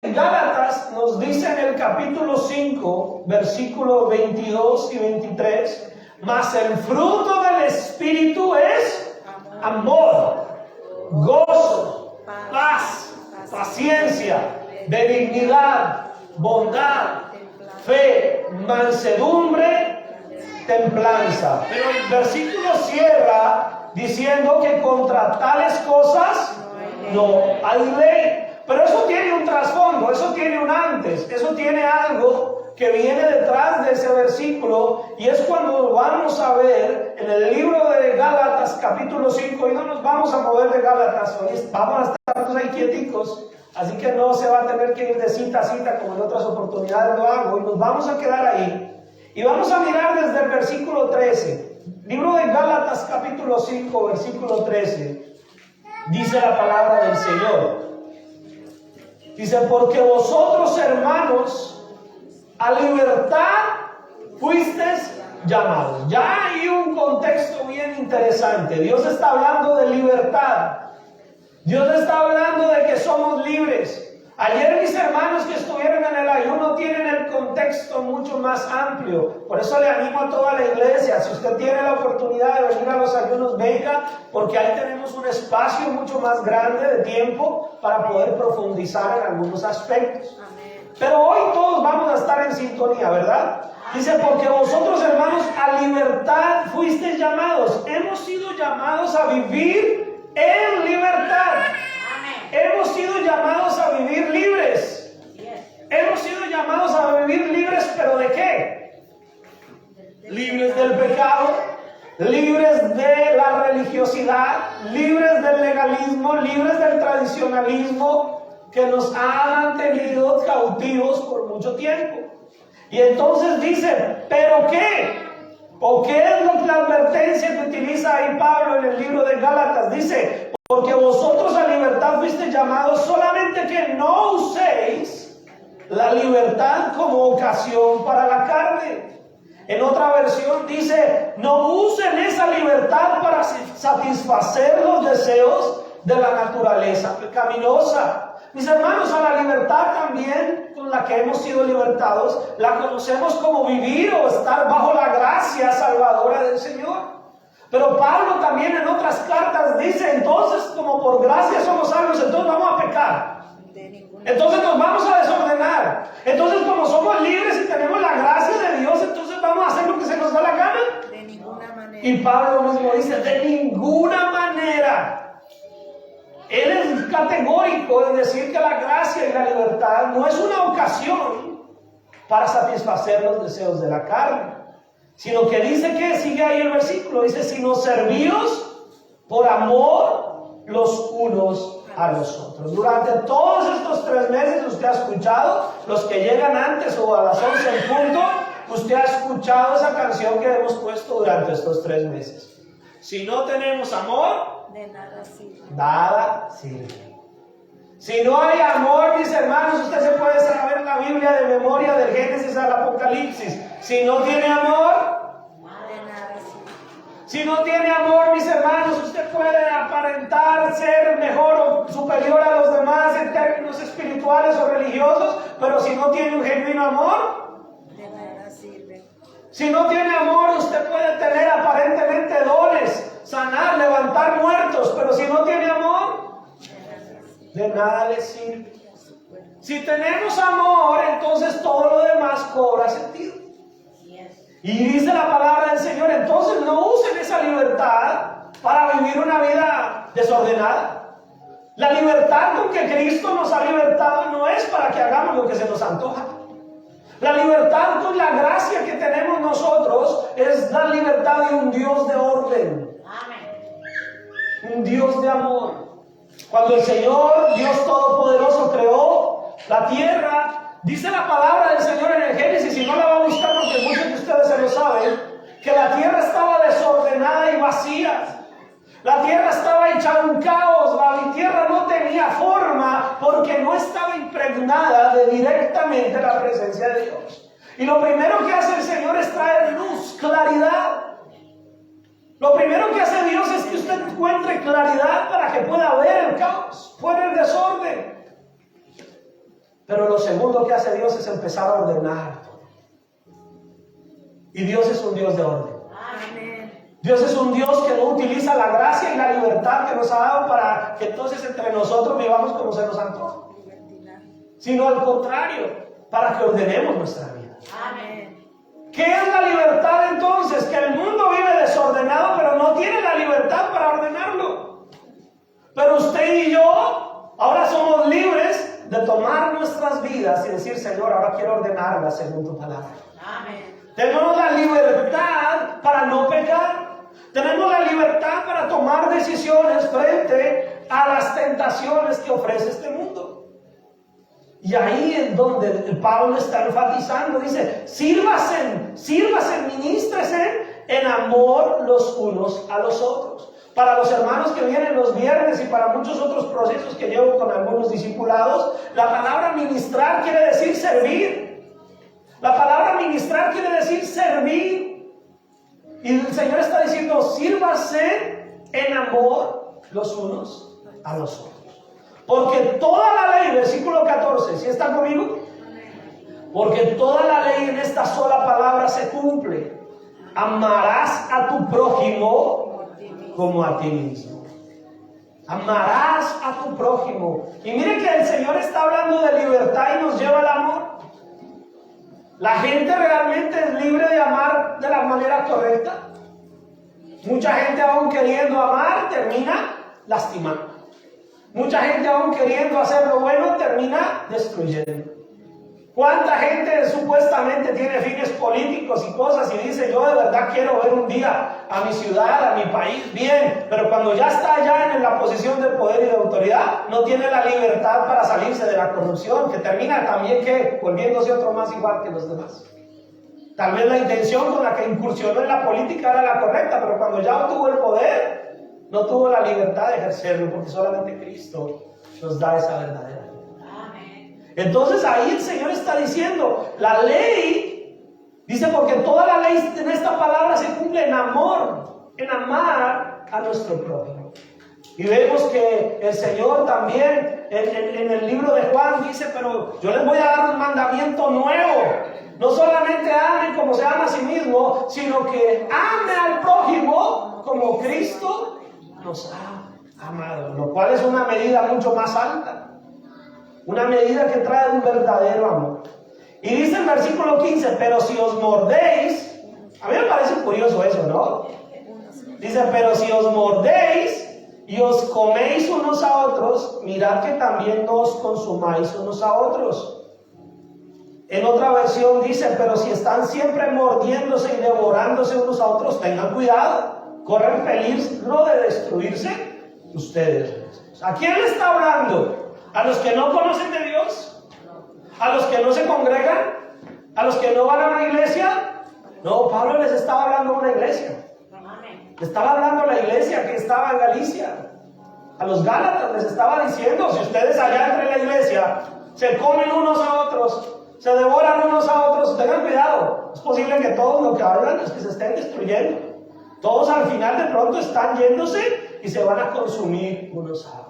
Gálatas nos dice en el capítulo 5, versículos 22 y 23, mas el fruto del Espíritu es amor, gozo, paz, paciencia, benignidad, bondad, fe, mansedumbre, templanza. Pero el versículo cierra diciendo que contra tales cosas no hay ley. Pero eso tiene un trasfondo, eso tiene un antes, eso tiene algo que viene detrás de ese versículo, y es cuando vamos a ver en el libro de Gálatas capítulo 5, y no nos vamos a mover de Gálatas, vamos a estar ahí quieticos, así que no se va a tener que ir de cita a cita como en otras oportunidades lo hago, y nos vamos a quedar ahí, y vamos a mirar desde el versículo 13, libro de Gálatas capítulo 5, versículo 13, dice la palabra del Señor. Dice, porque vosotros, hermanos, a libertad fuisteis llamados. Ya hay un contexto bien interesante. Dios está hablando de libertad. Dios está hablando de que somos libres. Ayer mis hermanos que estuvieron en el ayuno tienen el contexto mucho más amplio. Por eso le animo a toda la iglesia. Si usted tiene la oportunidad de venir a los ayunos, venga, porque ahí tenemos un espacio mucho más grande de tiempo para poder profundizar en algunos aspectos. Amén. Pero hoy todos vamos a estar en sintonía, ¿verdad? Dice, porque vosotros, hermanos, a libertad fuisteis llamados. Hemos sido llamados a vivir en libertad. Hemos sido llamados a vivir libres. Hemos sido llamados a vivir libres, ¿pero de qué? Libres del pecado, libres de la religiosidad, libres del legalismo, libres del tradicionalismo que nos ha mantenido cautivos por mucho tiempo. Y entonces dice, ¿pero qué? ¿O qué es la advertencia que utiliza ahí Pablo en el libro de Gálatas? Dice, porque vosotros a libertad fuisteis llamados, solamente que no uséis la libertad como ocasión para la carne. En otra versión dice, no usen esa libertad para satisfacer los deseos de la naturaleza pecaminosa. Mis hermanos, a la libertad también con la que hemos sido libertados, la conocemos como vivir o estar bajo la gracia salvadora del Señor. Pero Pablo también en otras cartas dice, entonces como por gracia somos salvos, entonces vamos a pecar. Entonces nos vamos a desordenar. Entonces como somos libres y tenemos la gracia de Dios, entonces vamos a hacer lo que se nos da la gana. De ninguna manera. Y Pablo mismo dice, de ninguna manera. Él es categórico en decir que la gracia y la libertad no es una ocasión para satisfacer los deseos de la carne, sino que dice que, sigue ahí el versículo, dice, sino servíos por amor los unos a los otros. Durante todos estos 3 meses usted ha escuchado, los que llegan antes o a las 11 en punto, usted ha escuchado esa canción que hemos puesto durante estos 3 meses. Si no tenemos amor, de nada sirve. Nada sirve. Si no hay amor, mis hermanos, usted se puede saber la Biblia de memoria del Génesis al Apocalipsis. Si no tiene amor, De nada sirve. si no tiene amor, mis hermanos, usted puede aparentar ser mejor o superior a los demás en términos espirituales o religiosos, pero si no tiene un genuino amor, De nada sirve. si no tiene amor, usted puede tener aparentemente dones, sanar, levantar muertos, pero si no tiene amor, de nada le sirve. Si tenemos amor, entonces todo lo demás cobra sentido. Y dice la palabra del Señor, entonces no usen esa libertad para vivir una vida desordenada. La libertad con que Cristo nos ha libertado no es para que hagamos lo que se nos antoja. La libertad con la gracia que tenemos nosotros es la libertad de un Dios de orden. Un Dios de amor. Cuando el Señor, Dios Todopoderoso, creó la tierra, dice la palabra del Señor en el Génesis, y no la va a buscar porque muchos de ustedes se lo saben, que la tierra estaba desordenada y vacía. La tierra estaba hecha un caos, la tierra no tenía forma porque no estaba impregnada de directamente la presencia de Dios. Y lo primero que hace el Señor es traer luz, claridad. Lo primero que hace Dios es que usted encuentre claridad para que pueda ver el caos, pueda el desorden. Pero lo segundo que hace Dios es empezar a ordenar. Y Dios es un Dios de orden. Amén. Dios es un Dios que no utiliza la gracia y la libertad que nos ha dado para que entonces entre nosotros vivamos como se nos antoja, sino al contrario, para que ordenemos nuestra vida. Amén. ¿Qué es la libertad entonces? Que el mundo vive desordenado, pero no tiene la libertad para ordenarlo. Pero usted y yo ahora somos libres de tomar nuestras vidas y decir: Señor, ahora quiero ordenarlas según tu palabra. Amén. Tenemos la libertad para no pecar. Tenemos la libertad para tomar decisiones frente a las tentaciones que ofrece este mundo. Y ahí es donde Pablo está enfatizando, dice: sírvase, ministresen en amor los unos a los otros. Para los hermanos que vienen los viernes y para muchos otros procesos que llevo con algunos discipulados, la palabra ministrar quiere decir servir. La palabra ministrar quiere decir servir. Y el Señor está diciendo: sírvase en amor los unos a los otros. Porque toda la ley, versículo 14, ¿sí están conmigo? Porque toda la ley en esta sola palabra se cumple: amarás a tu prójimo como a ti mismo. Amarás a tu prójimo. Y mire que el Señor está hablando de libertad y nos lleva al amor. ¿La gente realmente es libre de amar de la manera correcta? Mucha gente, aún queriendo amar, termina lastimando. Mucha gente, aún queriendo hacer lo bueno, termina destruyendo. ¿Cuánta gente supuestamente tiene fines políticos y cosas y dice: yo de verdad quiero ver un día a mi ciudad, a mi país bien, pero cuando ya está ya en la posición de poder y de autoridad, no tiene la libertad para salirse de la corrupción, que termina también que volviéndose otro más igual que los demás? Tal vez la intención con la que incursionó en la política era la correcta, pero cuando ya obtuvo el poder, no tuvo la libertad de ejercerlo, porque solamente Cristo nos da esa verdadera. Entonces ahí el Señor está diciendo: la ley, dice, porque toda la ley en esta palabra se cumple en amor, en amar a nuestro prójimo. Y vemos que el Señor también en el libro de Juan dice: pero yo les voy a dar un mandamiento nuevo. No solamente amen como se ama a sí mismo, sino que ame al prójimo como Cristo nos ha amado. Lo cual es una medida mucho más alta. Una medida que trae un verdadero amor. Y dice el versículo 15: pero si os mordéis, a mí me parece curioso eso, ¿no? Dice: pero si os mordéis y os coméis unos a otros, mirad que también no os consumáis unos a otros. En otra versión dice: pero si están siempre mordiéndose y devorándose unos a otros, tengan cuidado, corren peligro de destruirse ustedes. ¿A quién le está hablando? ¿A los que no conocen de Dios? ¿A los que no se congregan? ¿A los que no van a una iglesia? No, Pablo les estaba hablando a una iglesia. Le estaba hablando a la iglesia que estaba en Galicia. A los Gálatas les estaba diciendo: si ustedes allá entre la iglesia se comen unos a otros, se devoran unos a otros, tengan cuidado. Es posible que todos lo que hablan es que se estén destruyendo. Todos al final de pronto están yéndose y se van a consumir unos a otros.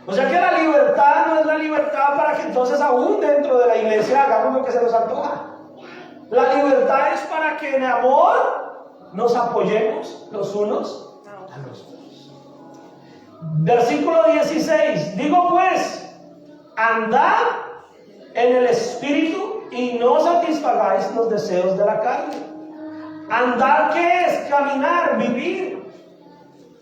O sea que la libertad no es la libertad para que entonces aún dentro de la iglesia hagamos lo que se nos antoja. La libertad es para que en amor nos apoyemos los unos a los otros. Versículo 16: digo pues, andad en el Espíritu y no satisfagáis los deseos de la carne. Andar, ¿qué es? Caminar, vivir.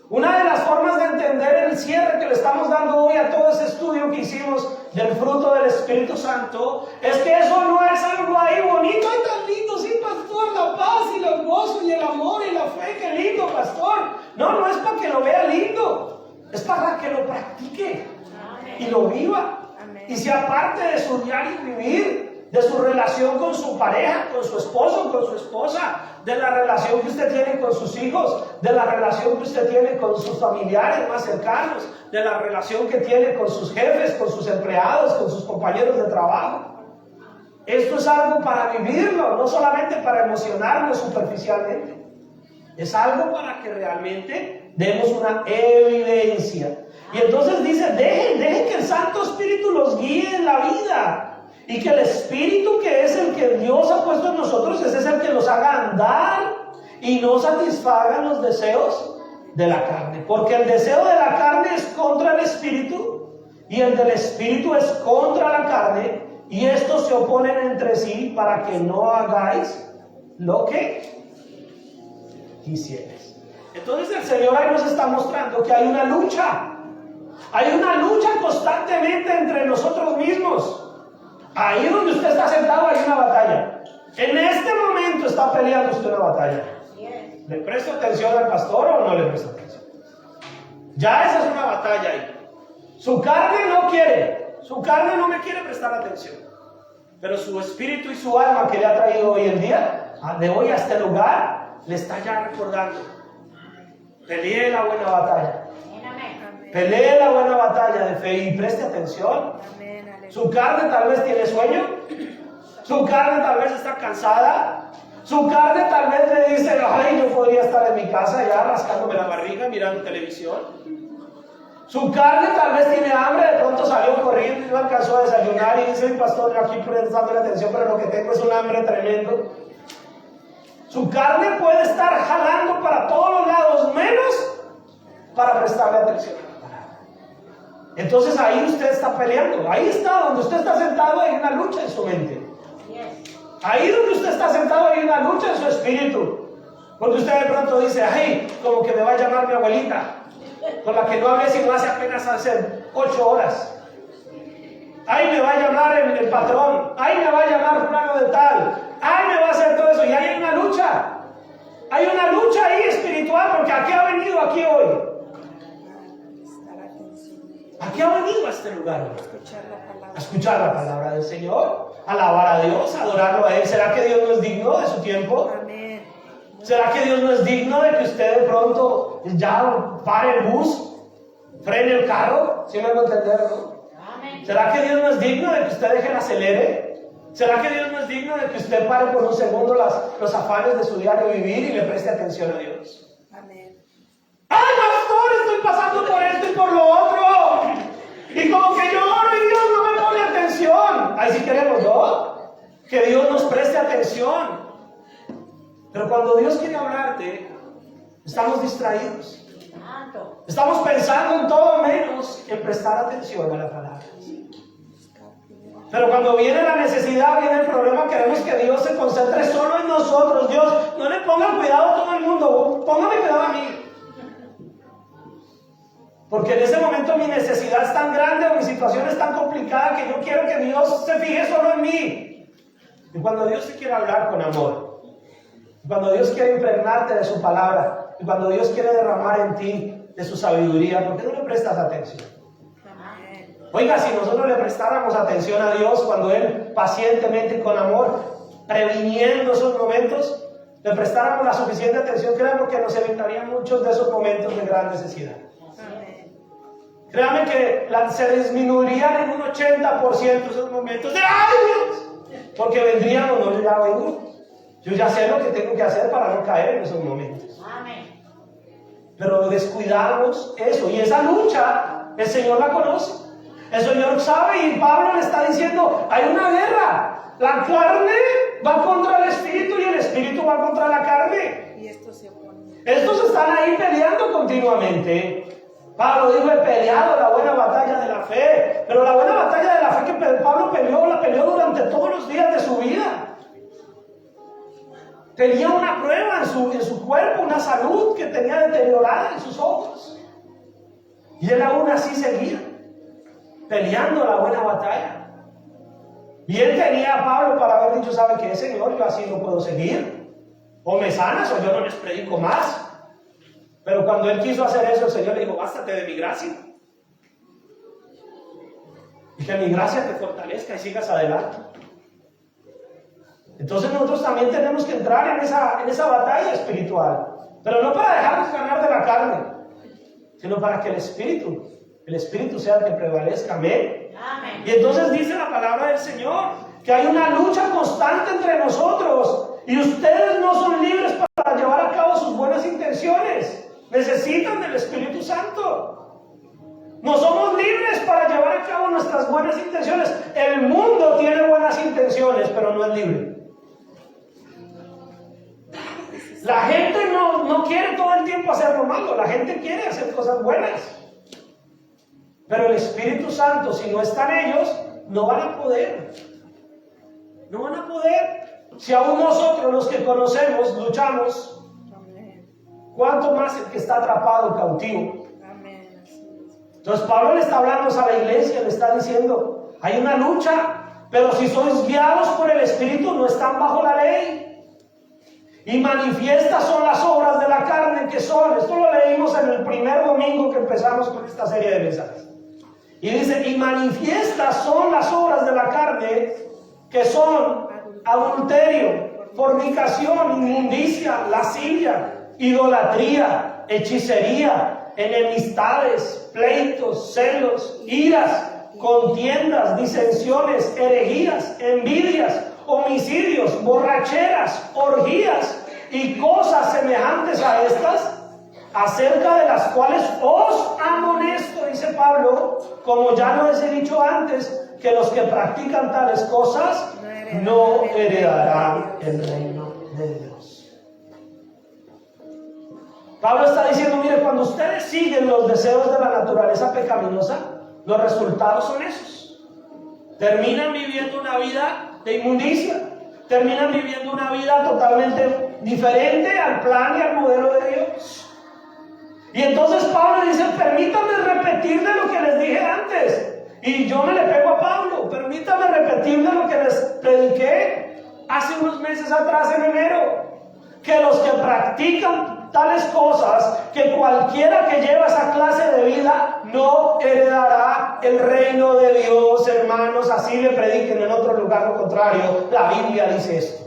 Una de las formas de entender el cierre que le estamos dando hoy a todo ese estudio que hicimos del fruto del Espíritu Santo es que eso no es algo ahí bonito: ¡ay, tan lindo! Sí, pastor, la paz y el gozo y el amor y la fe, ¡qué lindo, pastor! No es para que lo vea lindo, es para que lo practique y lo viva y sea parte de su diario vivir, de su relación con su pareja, con su esposo, con su esposa, de la relación que usted tiene con sus hijos, de la relación que usted tiene con sus familiares más cercanos, de la relación que tiene con sus jefes, con sus empleados, con sus compañeros de trabajo. Esto es algo para vivirlo, no solamente para emocionarnos superficialmente. Es algo para que realmente demos una evidencia. Y entonces dice, dejen que el Santo Espíritu los guíe en la vida. Y que el Espíritu, que es el que Dios ha puesto en nosotros, ese es el que los haga andar y no satisfagan los deseos de la carne. Porque el deseo de la carne es contra el Espíritu y el del Espíritu es contra la carne, y estos se oponen entre sí para que no hagáis lo que quisieres. Entonces el Señor ahí nos está mostrando que hay una lucha. Hay una lucha constantemente entre nosotros mismos. Ahí donde usted está sentado hay una batalla. En este momento está peleando usted una batalla. ¿Le presto atención al pastor o no le presto atención? Ya esa es una batalla ahí. Su carne no quiere. Su carne no me quiere prestar atención. Pero su espíritu y su alma que le ha traído hoy en día, de hoy a este lugar, le está ya recordando. Pelee la buena batalla. Pelee la buena batalla de fe y preste atención. Su carne tal vez tiene sueño. Su carne tal vez está cansada. Su carne tal vez le dice, ay, yo podría estar en mi casa ya rascándome la barriga mirando televisión. Su carne tal vez tiene hambre, de pronto salió corriendo y no alcanzó a desayunar y dice, el pastor, yo aquí prestando atención, pero lo que tengo es un hambre tremendo. Su carne puede estar jalando para todos los lados, menos para prestarle atención. Entonces ahí usted está peleando. Ahí está, donde usted está sentado, hay una lucha en su mente. Ahí donde usted está sentado hay una lucha en su espíritu. Porque usted de pronto dice, ay, como que me va a llamar mi abuelita, con la que no hablé sino hace 8 horas. Ay, me va a llamar el patrón. Ay, me va a llamar fulano de tal. Ay, me va a hacer todo eso. Y ahí hay una lucha. Hay una lucha ahí espiritual, porque ¿a qué ha venido aquí hoy? ¿A qué ha venido a este lugar? A escuchar la palabra del Señor, a alabar a Dios, a adorarlo a Él. ¿Será que Dios no es digno de su tiempo? Amén. ¿Será que Dios no es digno de que usted de pronto ya pare el bus, frene el carro? ¿Sí me hago entender, no? ¿Será que Dios no es digno de que usted deje el acelere? ¿Será que Dios no es digno de que usted pare por un segundo los afanes de su diario vivir y le preste atención a Dios? Amén. ¡Ay, pastor! Estoy pasando por esto y por lo otro. Y como que yo oro y Dios no me pone atención. Ahí sí queremos, ¿no? Que Dios nos preste atención. Pero cuando Dios quiere hablarte, estamos distraídos. Estamos pensando en todo menos en prestar atención a la palabra. Pero cuando viene la necesidad, viene el problema, queremos que Dios se concentre solo en nosotros. Dios, no le ponga cuidado a todo el mundo, póngame cuidado a mí. Porque en ese momento mi necesidad es tan grande o mi situación es tan complicada que yo quiero que Dios se fije solo en mí. Y cuando Dios te quiere hablar con amor, cuando Dios quiere impregnarte de su palabra, y cuando Dios quiere derramar en ti de su sabiduría, ¿por qué no le prestas atención? Oiga, si nosotros le prestáramos atención a Dios cuando Él pacientemente, con amor, previniendo esos momentos, le prestáramos la suficiente atención, créanme que nos evitarían muchos de esos momentos de gran necesidad. Créame que se disminuirían en un 80% esos momentos de ¡ay, Dios! Porque vendríamos, no, yo ya vengo. Yo ya sé lo que tengo que hacer para no caer en esos momentos. Amén. Pero descuidamos eso. Y esa lucha, el Señor la conoce. El Señor sabe y Pablo le está diciendo, hay una guerra. La carne va contra el Espíritu y el Espíritu va contra la carne. Y estos se oponen. Estos están ahí peleando continuamente. Pablo dijo, he peleado la buena batalla de la fe. Pero la buena batalla de la fe que Pablo peleó, la peleó durante todos los días de su vida. Tenía una prueba en su cuerpo, una salud que tenía deteriorada en sus ojos. Y él aún así seguía peleando la buena batalla. Y él tenía a Pablo para haber dicho, ¿sabe qué, Señor? Yo así no puedo seguir. O me sanas o yo no les predico más. Pero cuando él quiso hacer eso, el Señor le dijo, bástate de mi gracia. Y que mi gracia te fortalezca y sigas adelante. Entonces nosotros también tenemos que entrar en esa batalla espiritual. Pero no para dejarnos ganar de la carne, sino para que el Espíritu sea el que prevalezca. Amén. Amén. Y entonces dice la palabra del Señor que hay una lucha constante entre nosotros. Y ustedes no son libres para llevar a cabo sus buenas intenciones. Necesitan del Espíritu Santo. No somos libres para llevar a cabo nuestras buenas intenciones. El mundo tiene buenas intenciones, pero no es libre. La gente no quiere todo el tiempo hacer lo malo, la gente quiere hacer cosas buenas. Pero el Espíritu Santo, si no están ellos, no van a poder. No van a poder. Si aún nosotros, los que conocemos, luchamos, ¿cuánto más el que está atrapado, cautivo? Entonces Pablo le está hablando a la iglesia, le está diciendo, hay una lucha, pero si sois guiados por el Espíritu, no están bajo la ley. Y manifiestas son las obras de la carne, que son, esto lo leímos en el primer domingo que empezamos con esta serie de mensajes. Y dice, y manifiestas son las obras de la carne, que son adulterio, fornicación, inmundicia, lascivia, idolatría, hechicería, enemistades, pleitos, celos, iras, contiendas, disensiones, herejías, envidias, homicidios, borracheras, orgías y cosas semejantes a estas, acerca de las cuales os amonesto, dice Pablo, como ya lo he dicho antes, que los que practican tales cosas no heredarán el reino de Dios. Pablo está diciendo, mire, cuando ustedes siguen los deseos de la naturaleza pecaminosa, los resultados son esos. Terminan viviendo una vida de inmundicia, terminan viviendo una vida totalmente diferente al plan y al modelo de Dios. Y entonces Pablo dice, permítanme repetir de lo que les dije antes. Y yo me le pego a Pablo, permítame repetir de lo que les prediqué hace unos meses atrás en enero. Que los que practican tales cosas, que cualquiera que lleva esa clase de vida no heredará el reino de Dios, hermanos. Así le prediquen en otro lugar lo contrario. La Biblia dice esto.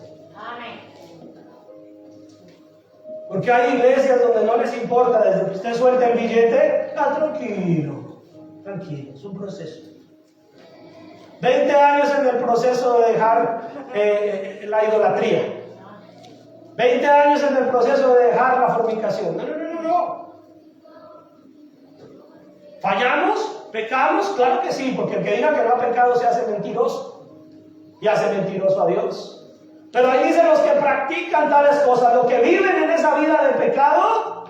Porque hay iglesias donde no les importa, desde que usted suelte el billete, está tranquilo, es un proceso. 20 años en el proceso de dejar la idolatría. 20 años en el proceso de dejar la fornicación. No. ¿Fallamos? ¿Pecamos? Claro que sí, porque el que diga que no ha pecado se hace mentiroso. Y hace mentiroso a Dios. Pero ahí dice los que practican tales cosas, los que viven en esa vida de pecado.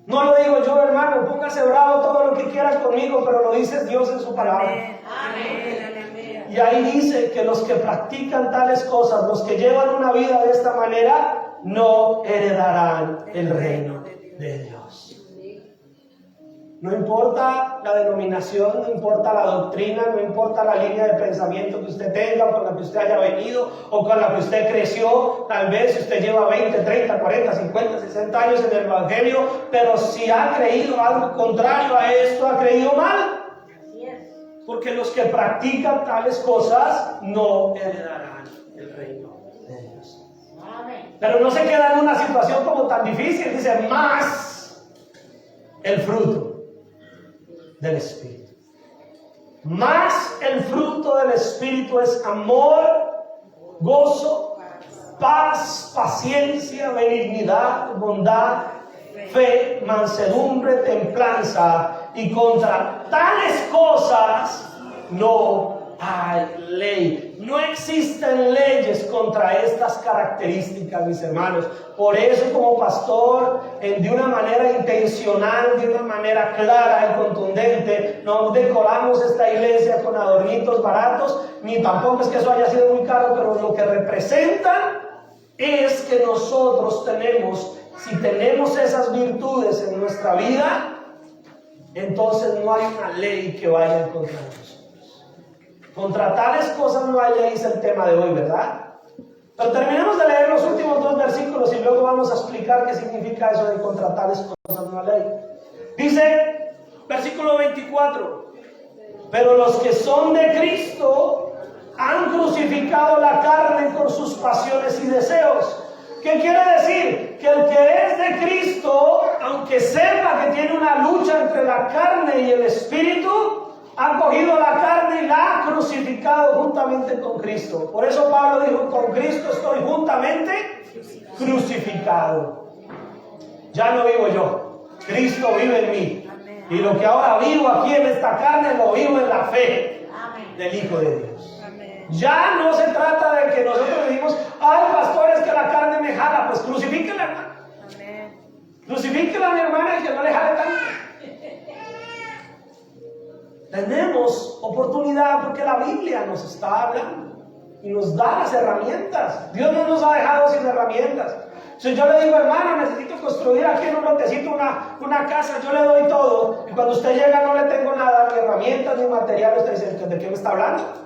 No lo digo yo, hermano, póngase bravo todo lo que quiera conmigo, pero lo dice Dios en su palabra. Amén. Y ahí dice que los que practican tales cosas, los que llevan una vida de esta manera, no heredarán el reino de Dios. No importa la denominación, no importa la doctrina, no importa la línea de pensamiento que usted tenga, con la que usted haya venido o con la que usted creció. Tal vez usted lleva 20, 30, 40, 50, 60 años en el Evangelio, pero si ha creído algo contrario a esto, ha creído mal. Porque los que practican tales cosas no heredarán el reino de Dios. Pero no se queda en una situación como tan difícil, dice, más el fruto del Espíritu. Más el fruto del Espíritu es amor, gozo, paz, paciencia, benignidad, bondad, fe, mansedumbre, templanza, y contra tales cosas no hay ley. No existen leyes contra estas características, mis hermanos. Por eso, como pastor, de una manera intencional, de una manera clara y contundente, no decoramos esta iglesia con adornitos baratos, ni tampoco es que eso haya sido muy caro, pero lo que representa es que nosotros tenemos, si tenemos esas virtudes en nuestra vida, entonces no hay una ley que vaya en contra de nosotros. Contra tales cosas no hay ley, es el tema de hoy, ¿verdad? Pero terminemos de leer los últimos 2 versículos y luego vamos a explicar qué significa eso de contra tales cosas no hay ley. Dice, versículo 24, pero los que son de Cristo han crucificado la carne con sus pasiones y deseos. ¿Qué quiere decir? Que el que es de Cristo, aunque sepa que tiene una lucha entre la carne y el espíritu, ha cogido la carne y la ha crucificado juntamente con Cristo. Por eso Pablo dijo, con Cristo estoy juntamente crucificado. Ya no vivo yo, Cristo vive en mí. Y lo que ahora vivo aquí en esta carne, lo vivo en la fe Amén. del Hijo de Dios. Amén. Ya no se trata de que nosotros decimos, ay, pastor, es que la carne me jala. Pues crucifíquela, hermano. Amén. Crucifíquela a mi hermana y que no le jale tanto. Tenemos oportunidad porque la Biblia nos está hablando y nos da las herramientas. Dios no nos ha dejado sin herramientas. Si yo le digo, hermano, necesito construir aquí en un lotecito una casa, yo le doy todo, y cuando usted llega no le tengo nada, ni herramientas, ni materiales, usted dice, ¿de qué me está hablando?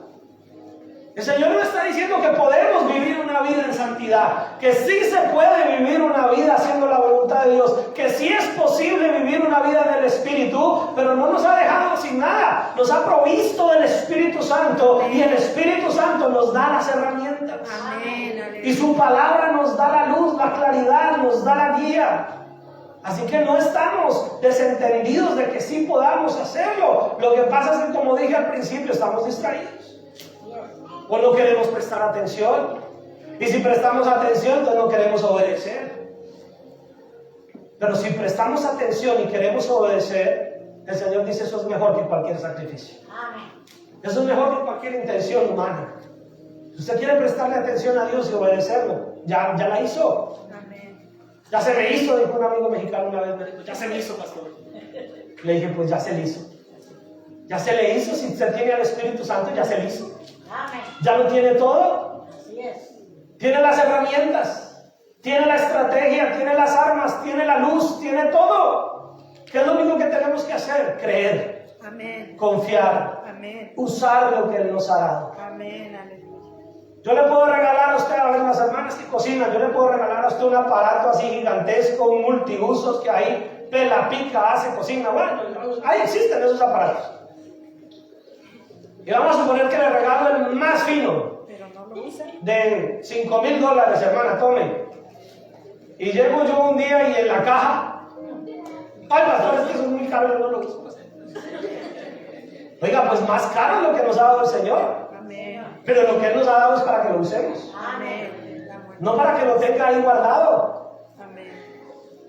El Señor nos está diciendo que podemos vivir una vida en santidad, que sí se puede vivir una vida haciendo la voluntad de Dios, que sí es posible vivir una vida del Espíritu, pero no nos ha dejado sin nada, nos ha provisto del Espíritu Santo y el Espíritu Santo nos da las herramientas. Amén. Y su palabra nos da la luz, la claridad, nos da la guía. Así que no estamos desentendidos de que sí podamos hacerlo. Lo que pasa es que, como dije al principio, estamos distraídos. O no queremos prestar atención. Y si prestamos atención, entonces no queremos obedecer. Pero si prestamos atención y queremos obedecer, el Señor dice, eso es mejor que cualquier sacrificio. Eso es mejor que cualquier intención humana. Si usted quiere prestarle atención a Dios y obedecerlo, ya la hizo. Amén. Ya se me hizo, dijo un amigo mexicano una vez, me dijo, ya se me hizo, pastor. Le dije, pues ya se le hizo. Ya se le hizo, si usted tiene al Espíritu Santo, ya se le hizo. Amén. Ya lo tiene todo. Así es. Tiene las herramientas, tiene la estrategia, tiene las armas, tiene la luz, tiene todo. ¿Qué es lo único que tenemos que hacer? Creer, Amén. confiar, Amén. usar lo que Él nos ha dado. Amén. Aleluya. Yo le puedo regalar a usted, a ver, las hermanas que cocinan, yo le puedo regalar a usted un aparato así gigantesco, un multiusos que ahí pela, pica, hace, cocina. Bueno, ahí existen esos aparatos. Y vamos a suponer que le regalo el más fino, Pero no lo usa. de $5,000, hermana, tome. Y llego yo un día y en la caja, ay, pastor, es que eso es muy caro, yo no lo uso. Oiga, pues más caro es lo que nos ha dado el Señor. Amén. Pero lo que Él nos ha dado es para que lo usemos. Amén. No para que lo tenga ahí guardado. Amén.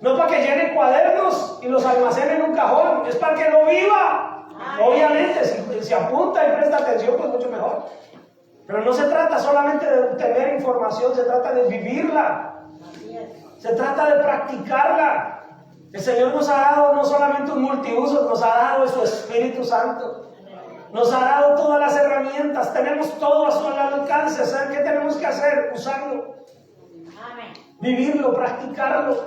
No para que llene cuadernos y los almacene en un cajón. Es para que lo viva. Obviamente, si se apunta y presta atención, pues mucho mejor. Pero no se trata solamente de tener información, se trata de vivirla. Se trata de practicarla. El Señor nos ha dado no solamente un multiuso, nos ha dado su Espíritu Santo. Nos ha dado todas las herramientas, tenemos todo a su alcance. ¿Saben qué tenemos que hacer? Usarlo. Vivirlo, practicarlo.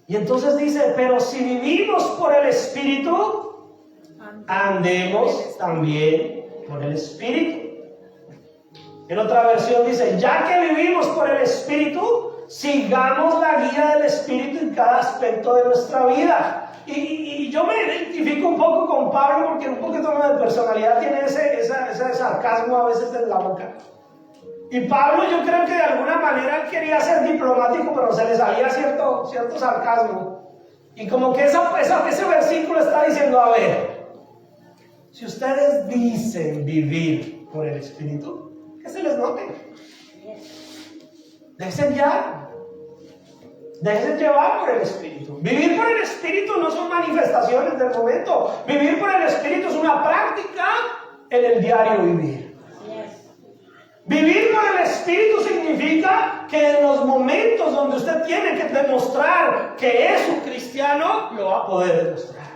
Y entonces dice, pero si vivimos por el Espíritu, andemos también por el Espíritu. En otra versión dice, ya que vivimos por el Espíritu, sigamos la guía del Espíritu en cada aspecto de nuestra vida. Y yo me identifico un poco con Pablo porque un poquito de personalidad tiene ese sarcasmo a veces en la boca. Y Pablo, yo creo que de alguna manera quería ser diplomático, pero se le salía cierto sarcasmo. Y como que ese versículo está diciendo, a ver, si ustedes dicen vivir por el Espíritu, que se les note. Déjense llevar por el Espíritu. Vivir por el Espíritu no son manifestaciones del momento. Vivir por el Espíritu es una práctica en el diario vivir. Vivir por el Espíritu significa que en los momentos donde usted tiene que demostrar que es un cristiano, lo va a poder demostrar.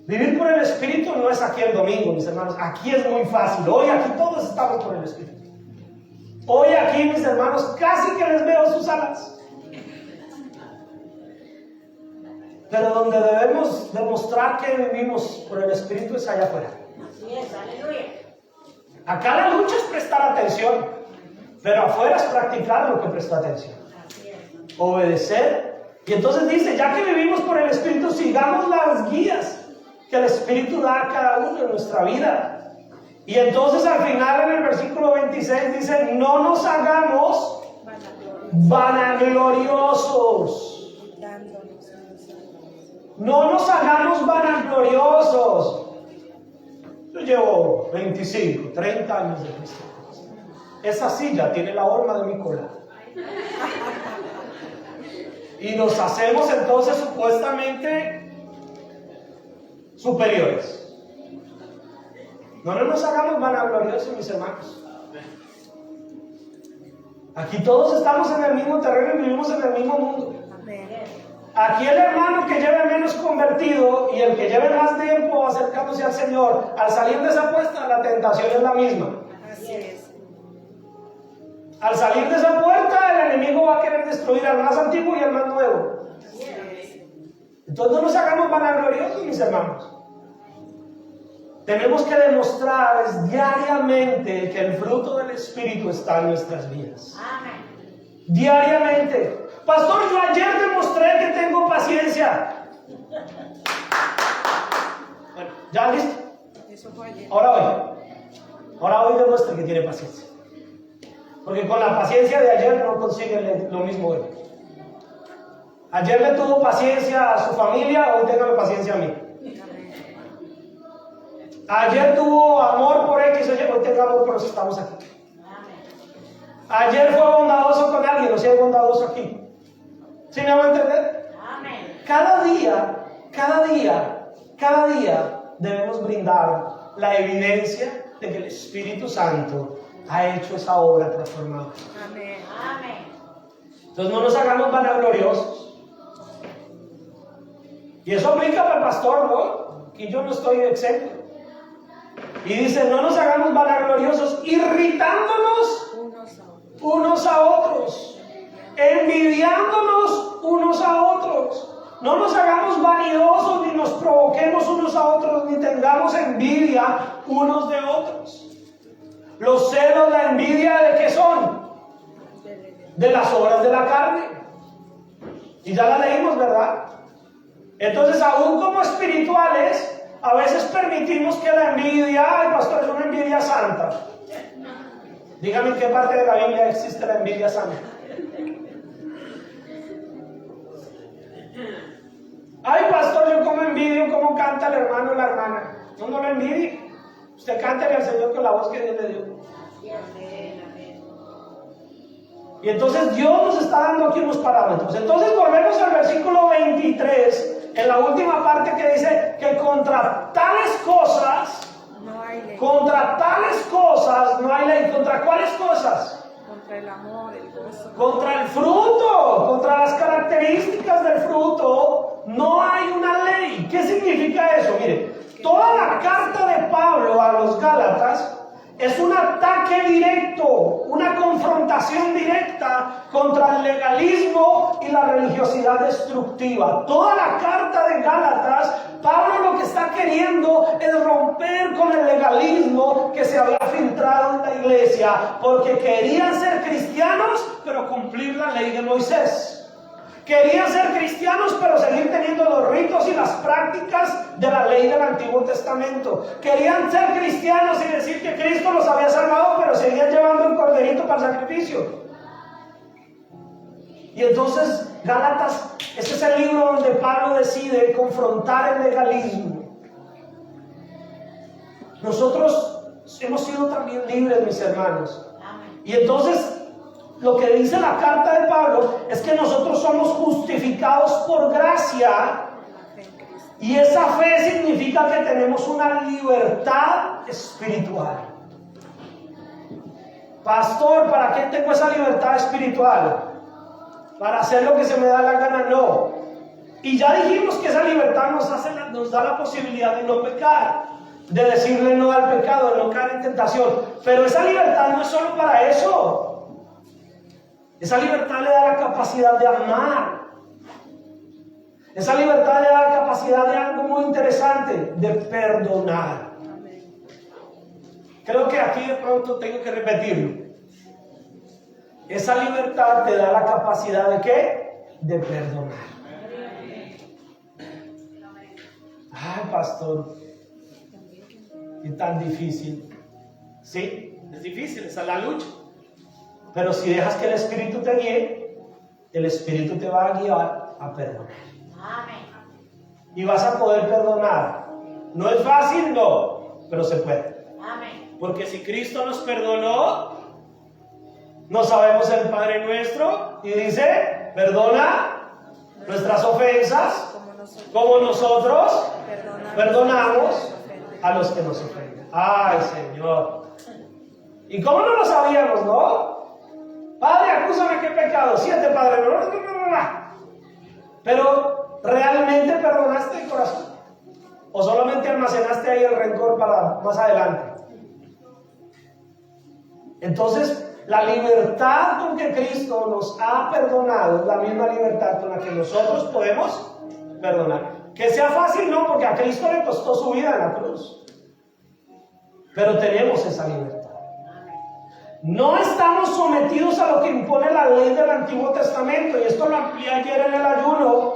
Vivir por el Espíritu no es aquí el domingo, mis hermanos. Aquí es muy fácil. Hoy aquí todos estamos por el Espíritu. Hoy aquí, mis hermanos, casi que les veo sus alas. Pero donde debemos demostrar que vivimos por el Espíritu es allá afuera. Así es, aleluya. Acá la lucha es prestar atención, pero afuera es practicar lo que prestó atención. Así es. Obedecer. Y entonces dice, ya que vivimos por el Espíritu, sigamos las guías que el Espíritu da a cada uno en nuestra vida. Y entonces al final en el versículo 26 dice, no nos hagamos vanagloriosos. No nos hagamos vanagloriosos. Yo llevo 25, 30 años de cristiano. Esa silla tiene la horma de mi cola. Y nos hacemos entonces supuestamente superiores. No nos hagamos vanagloriosos, mis hermanos. Aquí todos estamos en el mismo terreno y vivimos en el mismo mundo. Aquí el hermano que lleve menos convertido y el que lleve más tiempo acercándose al Señor, al salir de esa puerta, la tentación es la misma. Así es. Al salir de esa puerta, el enemigo va a querer destruir al más antiguo y al más nuevo. Así es. Entonces no nos hagamos vanagloriosos, mis hermanos. Tenemos que demostrar diariamente que el fruto del Espíritu está en nuestras vidas. Amén. Diariamente. Pastor, yo ayer demostré que tengo paciencia. Bueno, ¿ya listo? Eso fue ayer. Ahora hoy demuestre que tiene paciencia. Porque con la paciencia de ayer no consigue lo mismo hoy. Ayer le tuvo paciencia a su familia, hoy téngame paciencia a mí. Ayer tuvo amor por X, hoy tenga amor por los que estamos aquí. Ayer fue bondadoso con alguien, hoy es bondadoso aquí. ¿Sí me van a entender? Amén. Cada día debemos brindar la evidencia de que el Espíritu Santo ha hecho esa obra transformadora. Amén. Amén. Entonces no nos hagamos vanagloriosos. Y eso aplica para el pastor, ¿no? Que yo no estoy exento. Y dice, no nos hagamos vanagloriosos, irritándonos unos a otros, envidiándonos unos a otros. No nos hagamos vanidosos, ni nos provoquemos unos a otros, ni tengamos envidia unos de otros. Los celos, la envidia, ¿de qué son? De las obras de la carne. Y ya la leímos, ¿verdad? Entonces, aún como espirituales, a veces permitimos que la envidia, ay pastor, es una envidia santa. Dígame en qué parte de la Biblia existe la envidia santa. Ay pastor, yo como envidio cómo canta el hermano o la hermana. No lo envidie. Usted cántale al Señor con la voz que Dios le dio. Amén. Amén. Y entonces Dios nos está dando aquí unos parámetros. Entonces volvemos al versículo 23. En la última parte que dice que contra tales cosas no hay ley. ¿Contra cuáles cosas? Contra el amor, el gozo. Contra el fruto, contra las características del fruto, no hay una ley. ¿Qué significa eso? Mire, toda la carta de Pablo a los Gálatas es un ataque directo, una confrontación directa contra el legalismo y la religiosidad destructiva. Toda la carta de Gálatas, Pablo lo que está queriendo es romper con el legalismo que se había filtrado en la iglesia, porque querían ser cristianos, pero cumplir la ley de Moisés. Querían ser cristianos, pero seguir teniendo los ritos y las prácticas de la ley del Antiguo Testamento. Querían ser cristianos y decir que Cristo los había salvado, pero seguían llevando el corderito para el sacrificio. Y entonces, Gálatas, este es el libro donde Pablo decide confrontar el legalismo. Nosotros hemos sido también libres, mis hermanos. Y entonces, lo que dice la carta de Pablo es que nosotros somos justificados por gracia, y esa fe significa que tenemos una libertad espiritual. Pastor, ¿para qué tengo esa libertad espiritual? ¿Para hacer lo que se me da la gana? No. Y ya dijimos que esa libertad nos da la posibilidad de no pecar, de decirle no al pecado, de no caer en tentación. Pero esa libertad no es solo para eso. Esa libertad le da la capacidad de amar. Esa libertad le da la capacidad de algo muy interesante, de perdonar. Creo que aquí de pronto tengo que repetirlo. Esa libertad te da la capacidad de ¿qué? De perdonar. Ay, pastor, es tan difícil. Sí, es difícil, esa es la lucha. Pero si dejas que el Espíritu te guíe, el Espíritu te va a guiar a perdonar. Amén. Y vas a poder perdonar. No es fácil, no, pero se puede. Amén. Porque si Cristo nos perdonó, no sabemos el Padre Nuestro y dice, perdona nuestras ofensas, como nosotros perdonamos a los que nos ofenden. Ay, Señor. ¿Y cómo no lo sabíamos, no? Padre, acúsame, ¿qué pecado? 7, Padre. Pero, ¿realmente perdonaste el corazón? ¿O solamente almacenaste ahí el rencor para más adelante? Entonces, la libertad con que Cristo nos ha perdonado es la misma libertad con la que nosotros podemos perdonar. Que sea fácil, no, porque a Cristo le costó su vida en la cruz. Pero tenemos esa libertad. No estamos sometidos a lo que impone la ley del Antiguo Testamento, y esto lo amplié ayer en el ayuno,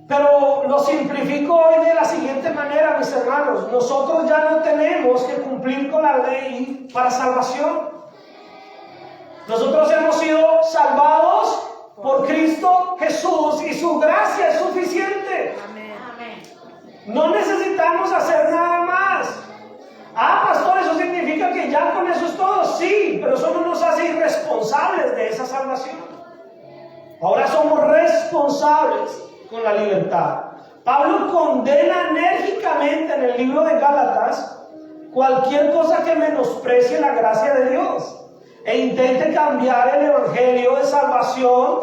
pero lo simplifico hoy de la siguiente manera, mis hermanos. Nosotros ya no tenemos que cumplir con la ley para salvación. Nosotros hemos sido salvados por Cristo Jesús y su gracia es suficiente. No necesitamos hacer nada más. Ah, pastor, ¿eso significa que ya con eso es todo? Sí, pero eso no nos hace irresponsables de esa salvación. Ahora somos responsables con la libertad. Pablo condena enérgicamente en el libro de Gálatas cualquier cosa que menosprecie la gracia de Dios e intente cambiar el evangelio de salvación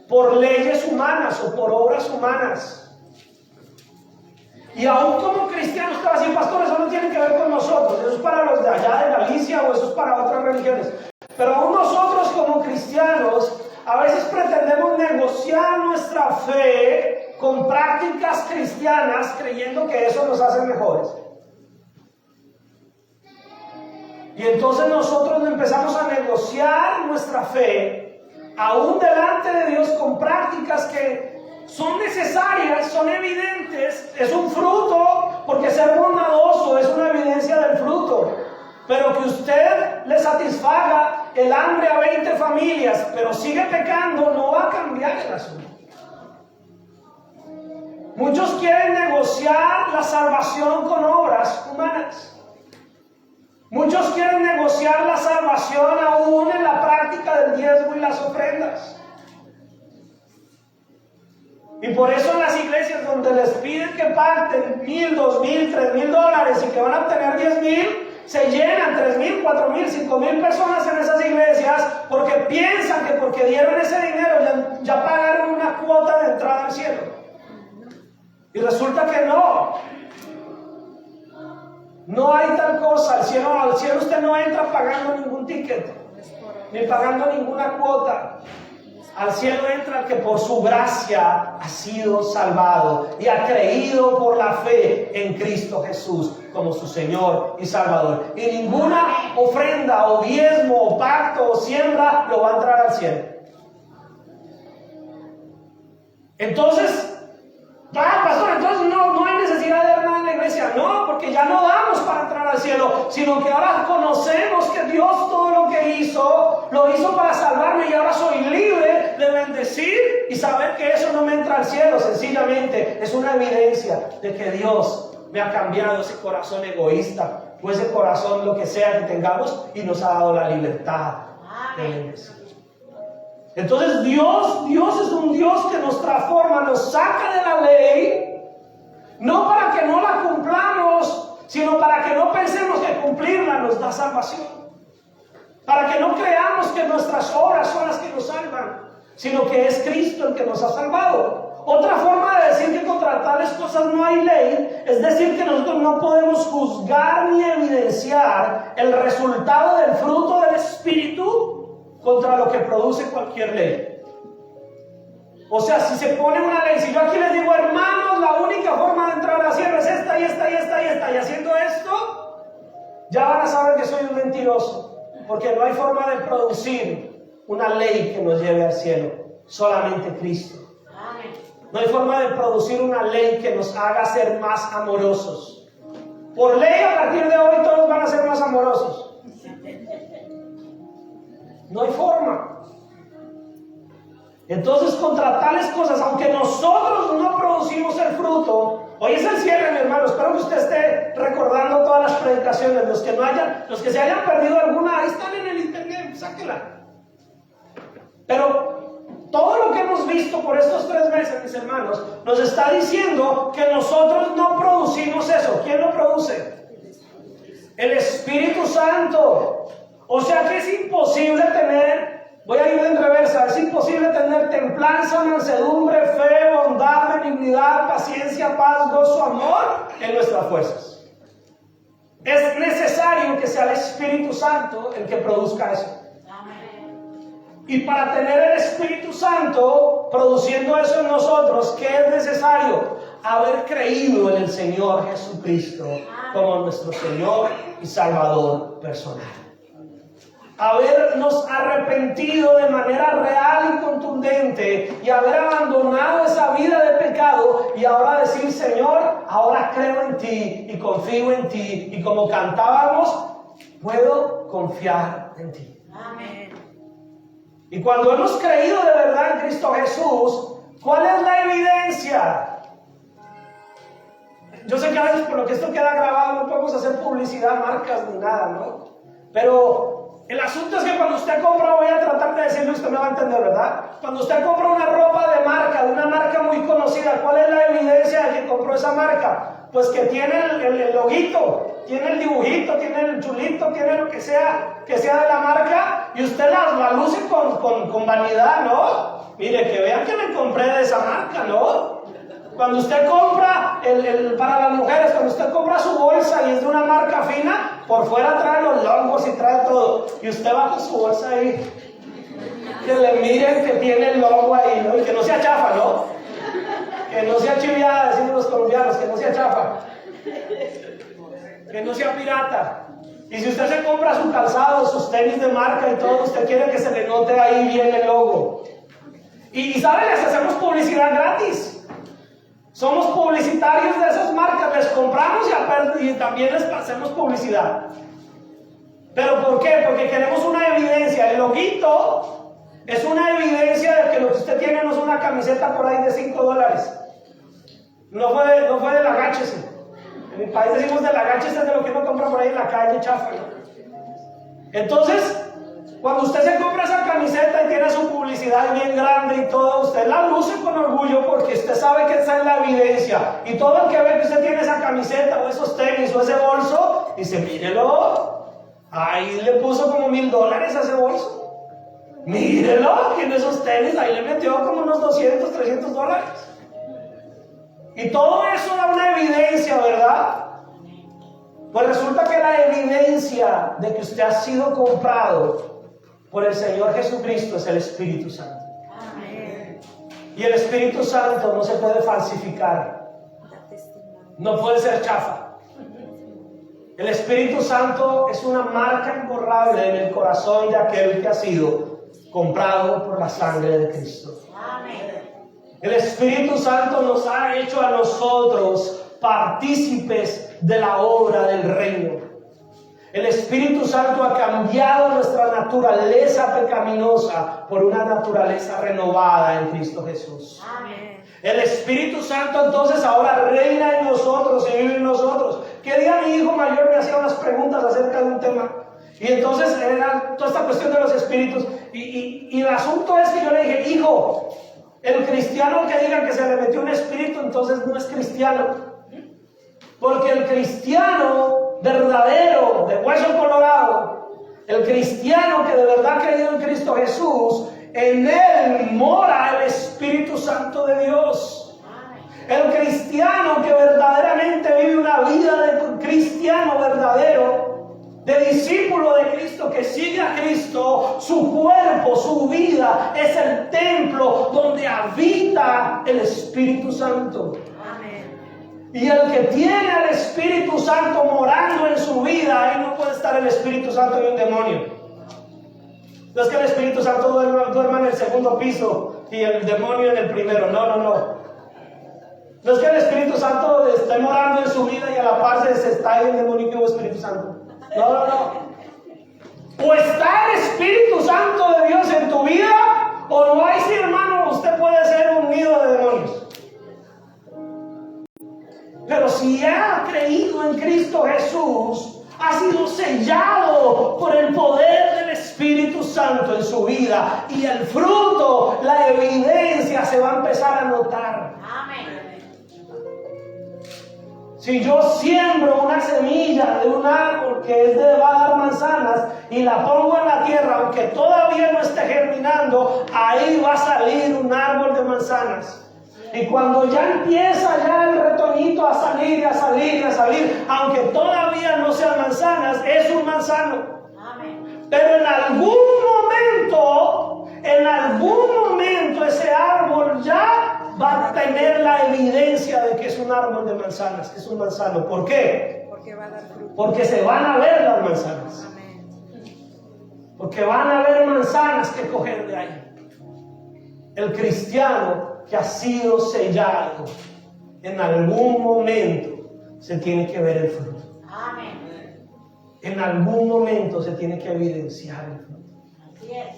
por leyes humanas o por obras humanas. Y aún como cristianos, te va a decir, pastor, eso no tiene que ver con nosotros, eso es para los de allá de Galicia o eso es para otras religiones. Pero aún nosotros como cristianos, a veces pretendemos negociar nuestra fe con prácticas cristianas creyendo que eso nos hace mejores. Y entonces nosotros empezamos a negociar nuestra fe aún delante de Dios con prácticas que son necesarias, son evidentes, es un fruto, porque ser bondadoso es una evidencia del fruto. Pero que usted le satisfaga el hambre a 20 familias, pero sigue pecando, no va a cambiar el asunto. Muchos quieren negociar la salvación con obras humanas. Muchos quieren negociar la salvación aún en la práctica del diezmo y las ofrendas. Y por eso en las iglesias donde les piden que parten $1,000, $2,000, $3,000 y que van a obtener 10,000, se llenan 3,000, 4,000, 5,000 personas en esas iglesias porque piensan que porque dieron ese dinero ya pagaron una cuota de entrada al cielo. Y resulta que no. No hay tal cosa. Al cielo usted no entra pagando ningún ticket, ni pagando ninguna cuota. Al cielo entra el que por su gracia ha sido salvado y ha creído por la fe en Cristo Jesús como su Señor y Salvador. Y ninguna ofrenda o diezmo o pacto o siembra lo va a entrar al cielo. Entonces, pastor, entonces no hay necesidad de dar nada en la iglesia. No, porque ya no damos para entrar al cielo, sino que ahora conocemos que Dios todo lo que hizo, lo hizo para salvarme y ahora soy libre de bendecir y saber que eso no me entra al cielo. Sencillamente es una evidencia de que Dios me ha cambiado ese corazón egoísta o ese corazón, lo que sea que tengamos, y nos ha dado la libertad de bendecir. Entonces Dios es un Dios que nos transforma, nos saca de la ley, no para que no la cumplamos, sino para que no pensemos que cumplirla nos da salvación. Para que no creamos que nuestras obras son las que nos salvan, sino que es Cristo el que nos ha salvado. Otra forma de decir que contra tales cosas no hay ley, es decir que nosotros no podemos juzgar ni evidenciar el resultado del fruto del Espíritu contra lo que produce cualquier ley. O sea, si se pone una ley, si yo aquí les digo, hermanos, la única forma de entrar al cielo es esta y esta y esta y esta, y haciendo esto, ya van a saber que soy un mentiroso, porque no hay forma de producir una ley que nos lleve al cielo, solamente Cristo. No hay forma de producir una ley que nos haga ser más amorosos. Por ley, a partir de hoy todos van a ser más amorosos. No hay forma. Entonces, contra tales cosas, aunque nosotros no producimos el fruto, hoy es el cierre, mi hermano. Espero que usted esté recordando todas las predicaciones. Los que se hayan perdido alguna, ahí están en el internet, sáquela. Pero todo lo que hemos visto por estos 3 meses, mis hermanos, nos está diciendo que nosotros no producimos eso. ¿Quién lo produce? El Espíritu Santo. O sea que es imposible tener, voy a ir en reversa, es imposible tener templanza, mansedumbre, fe, bondad, benignidad, paciencia, paz, gozo, amor en nuestras fuerzas. Es necesario que sea el Espíritu Santo el que produzca eso. Y para tener el Espíritu Santo produciendo eso en nosotros, ¿qué es necesario? Haber creído en el Señor Jesucristo como nuestro Señor y Salvador personal. Habernos arrepentido de manera real y contundente y haber abandonado esa vida de pecado y ahora decir, Señor, ahora creo en ti y confío en ti, y como cantábamos, puedo confiar en ti. Amén. Y cuando hemos creído de verdad en Cristo Jesús, ¿cuál es la evidencia? Yo sé que a veces por lo que esto queda grabado no podemos hacer publicidad, marcas ni nada, ¿no? Pero el asunto es que cuando usted compra, voy a tratar de decirlo, usted me va a entender, ¿verdad? Cuando usted compra una ropa de marca, de una marca muy conocida, ¿cuál es la evidencia de que compró esa marca? Pues que tiene el loguito, tiene el dibujito, tiene el chulito, tiene lo que sea de la marca, y usted la luce con vanidad, ¿no? Mire, que vean que me compré de esa marca, ¿no? Cuando usted compra, para las mujeres, cuando usted compra su bolsa y es de una marca fina, por fuera trae los logos y trae todo, y usted va con su bolsa ahí, que le miren que tiene el logo ahí, ¿no? Y que no sea chafa, ¿no? Que no sea chiviada, decimos los colombianos, que no sea chafa, que no sea pirata. Y si usted se compra su calzado, sus tenis de marca y todo, usted quiere que se le note ahí bien el logo. Y ¿sabe? Les hacemos publicidad gratis. Somos publicitarios de esas marcas, les compramos y también les hacemos publicidad. ¿Pero por qué? Porque queremos una evidencia. El loguito es una evidencia de que lo que usted tiene no es una camiseta por ahí de $5. No fue del agáchese. En mi país decimos del agáchese, es de lo que uno compra por ahí en la calle, chafa, ¿no? Entonces, cuando usted se compra esa camiseta y tiene su publicidad bien grande y todo, usted la luce con orgullo porque usted sabe que esa es la evidencia. Y todo el que ve que usted tiene esa camiseta o esos tenis o ese bolso, dice, mírelo, ahí le puso como $1,000 a ese bolso. Mírelo, tiene esos tenis, ahí le metió como unos $200, $300. Y todo eso da una evidencia, ¿verdad? Pues resulta que la evidencia de que usted ha sido comprado por el Señor Jesucristo es el Espíritu Santo. Amén. Y el Espíritu Santo no se puede falsificar, no puede ser chafa. El Espíritu Santo es una marca imborrable en el corazón de aquel que ha sido comprado por la sangre de Cristo. Amén. El Espíritu Santo nos ha hecho a nosotros partícipes de la obra del reino. El Espíritu Santo ha cambiado nuestra naturaleza pecaminosa por una naturaleza renovada en Cristo Jesús. Amén. El Espíritu Santo entonces ahora reina en nosotros y vive en nosotros. Que día mi hijo mayor me hacía unas preguntas acerca de un tema. Y entonces era toda esta cuestión de los espíritus. Y el asunto es que yo le dije, hijo, el cristiano que diga que se le metió un espíritu, entonces no es cristiano. Porque el cristiano verdadero, de hueso colorado, el cristiano que de verdad ha creído en Cristo Jesús, en él mora el Espíritu Santo de Dios. El cristiano que verdaderamente vive una vida de cristiano verdadero, de discípulo de Cristo que sigue a Cristo, su cuerpo, su vida es el templo donde habita el Espíritu Santo. Y el que tiene al Espíritu Santo morando en su vida, ahí no puede estar el Espíritu Santo y un demonio. No es que el Espíritu Santo duerma en el segundo piso y el demonio en el primero. No. No es que el Espíritu Santo esté morando en su vida y a la par se está en el demonio que hubo Espíritu Santo. No. O está el Espíritu Santo de Dios en tu vida, o no hay, sí, hermano, usted puede ser un nido de demonios. Pero si ha creído en Cristo Jesús, ha sido sellado por el poder del Espíritu Santo. Santo en su vida y el fruto, la evidencia se va a empezar a notar. Amén. Si yo siembro una semilla de un árbol que va a dar manzanas y la pongo en la tierra, aunque todavía no esté germinando, ahí va a salir un árbol de manzanas. Y cuando ya empieza ya el retoñito a salir y a salir y a salir, aunque todavía no sean manzanas, es un manzano. Amén. Pero en algún momento ese árbol ya va a tener la evidencia de que es un árbol de manzanas, que es un manzano. ¿Por qué? Porque va a dar fruto. Porque se van a ver las manzanas. Amén. Porque van a haber manzanas que coger de ahí. El cristiano que ha sido sellado, en algún momento se tiene que ver el fruto. Amén. En algún momento se tiene que evidenciar el fruto. Así es.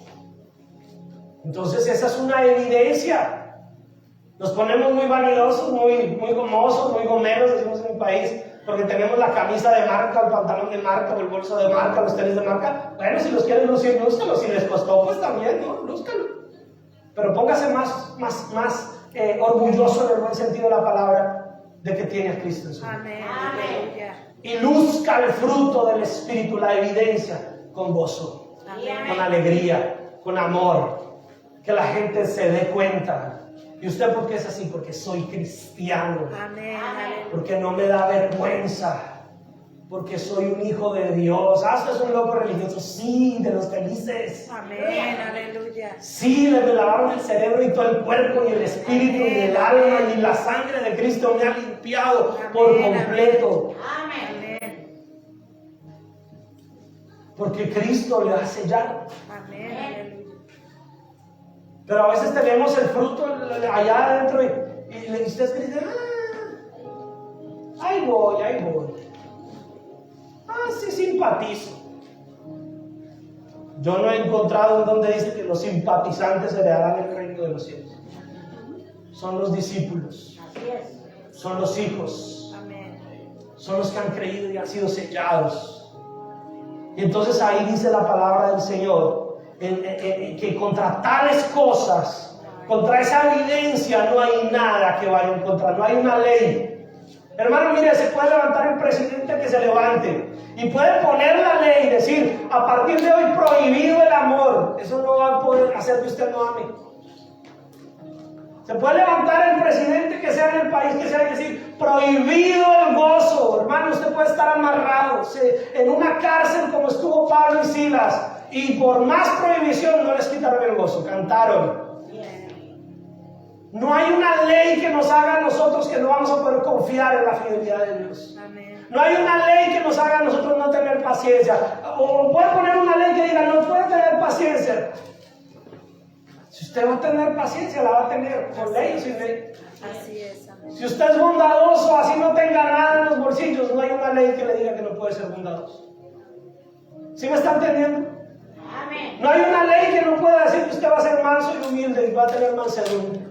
Entonces esa es una evidencia. Nos ponemos muy vanidosos, muy gomosos, muy gomeros, decimos en mi país, porque tenemos la camisa de marca, el pantalón de marca, o el bolso de marca, los tenis de marca. Bueno, si los quieren lucir, lúzcalo. Si les costó, pues también, ¿no? Lúzcalo. Pero póngase más orgulloso en el buen sentido de la palabra de que tiene a Cristo en su vida. Amén. Aleluya. Y luzca el fruto del Espíritu, la evidencia, con gozo, con alegría, con amor. Que la gente se dé cuenta. ¿Y usted por qué es así? Porque soy cristiano. Amén. Porque no me da vergüenza. Porque soy un hijo de Dios. ¿Usted es un loco religioso? Sí, de los felices. Amén. Aleluya. Sí, me lavaron el cerebro y todo el cuerpo y el espíritu y el alma y la sangre de Cristo me ha limpiado por completo. Amén. Porque Cristo le ha sellado. Amén. Aleluya. Pero a veces tenemos el fruto allá adentro y ustedes dicen, ahí voy. Sí simpatizo. Yo no he encontrado en donde dice que los simpatizantes heredarán el reino de los cielos. Son los discípulos. Así es. Son los hijos. Amén. Son los que han creído y han sido sellados. Y entonces ahí dice la palabra del Señor que contra tales cosas, contra esa evidencia no hay nada que vaya en contra, no hay una ley. Hermano, mire, se puede levantar el presidente que se levante y puede poner la ley y decir, a partir de hoy prohibido el amor. Eso no va a poder hacer que usted no ame. Se puede levantar el presidente que sea en el país que sea y decir, prohibido el gozo. Hermano, usted puede estar amarrado en una cárcel como estuvo Pablo y Silas, y por más prohibición no les quitaron el gozo, cantaron. No hay una ley que nos haga a nosotros que no vamos a poder confiar en la fidelidad de Dios. Amén. No hay una ley que nos haga a nosotros no tener paciencia. O puede poner una ley que diga, no puede tener paciencia. Si usted va a tener paciencia, la va a tener, con ley o sin ley. Así es. Amén. Si usted es bondadoso, así no tenga nada en los bolsillos, no hay una ley que le diga que no puede ser bondadoso. ¿Sí me está entendiendo? Amén. No hay una ley que no pueda decir que usted va a ser manso y humilde y va a tener mansedumbre.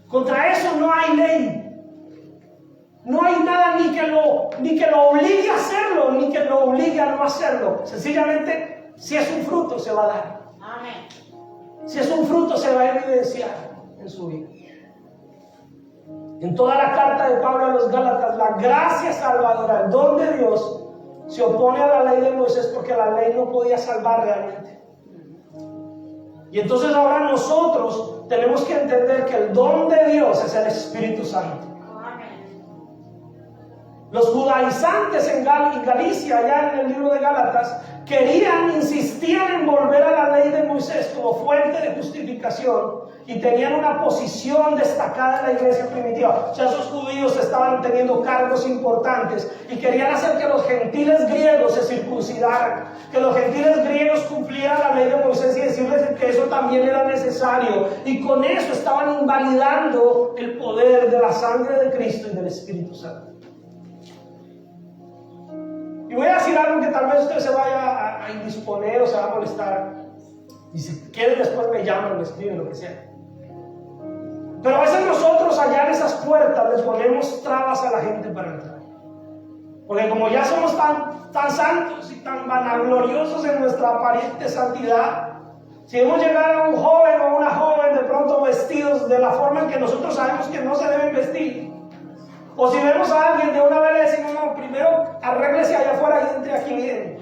Contra eso no hay ley. No hay nada ni que lo obligue a hacerlo, ni que lo obligue a no hacerlo. Sencillamente, si es un fruto, se va a dar. Amén. Si es un fruto, se va a evidenciar en su vida. En toda la carta de Pablo a los Gálatas, la gracia salvadora, el don de Dios, se opone a la ley de Moisés porque la ley no podía salvar realmente. Y entonces ahora nosotros tenemos que entender que el don de Dios es el Espíritu Santo. Amén. Los judaizantes en Galicia, allá en el libro de Gálatas, insistían en volver a la ley de Moisés como fuente de justificación y tenían una posición destacada en la iglesia primitiva. O sea, esos judíos estaban teniendo cargos importantes y querían hacer que los gentiles griegos se circuncidaran, que los gentiles griegos cumplieran la ley de Moisés y decirles que eso también era necesario. Y con eso estaban invalidando el poder de la sangre de Cristo y del Espíritu Santo. Y voy a decir algo que tal vez usted se vaya a indisponer o se va a molestar. Y si quieren después me llaman, me escriben, lo que sea. Pero a veces nosotros allá en esas puertas le ponemos trabas a la gente para entrar. Porque como ya somos tan santos y tan vanagloriosos en nuestra aparente santidad, si vemos llegar a un joven o una joven de pronto vestidos de la forma en que nosotros sabemos que no se deben vestir, o si vemos a alguien de una vez le decimos, no, primero arréglese allá afuera y entre aquí bien.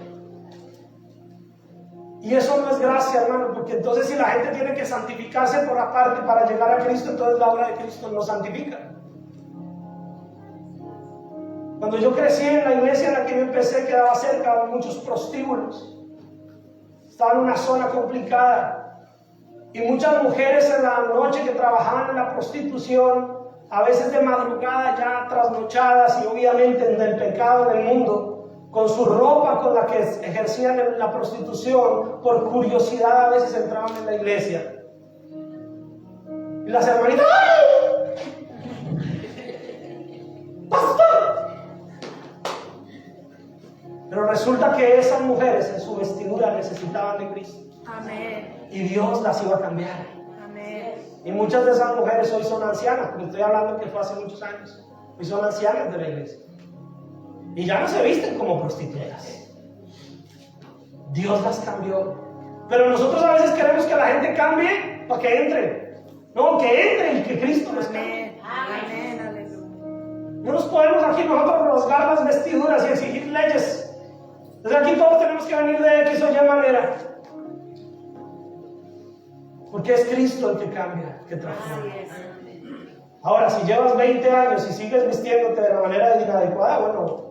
Y eso no es gracia, hermano, porque entonces si la gente tiene que santificarse por aparte para llegar a Cristo, entonces la obra de Cristo no santifica. Cuando yo crecí en la iglesia en la que yo empecé, quedaba cerca de muchos prostíbulos. Estaba en una zona complicada. Y muchas mujeres en la noche que trabajaban en la prostitución, a veces de madrugada ya trasnochadas y obviamente en el pecado del mundo, con su ropa con la que ejercían la prostitución, por curiosidad a veces entraban en la iglesia. Y las hermanitas, ¡ay! ¡Pastor! Pero resulta que esas mujeres en su vestidura necesitaban de Cristo. Amén. Y Dios las iba a cambiar. Amén. Y muchas de esas mujeres hoy son ancianas, porque estoy hablando que fue hace muchos años. Hoy son ancianas de la iglesia. Y ya no se visten como prostitutas. Dios las cambió. Pero nosotros a veces queremos que la gente cambie para que entre. No, que entre y que Cristo les cambie. Amén. Aleluya. No nos podemos aquí nosotros rasgar las vestiduras y exigir leyes. Desde aquí todos tenemos que venir de X o Y manera. Porque es Cristo el que cambia, que transforma. Así es. Ahora, si llevas 20 años y sigues vistiéndote de la manera inadecuada, bueno,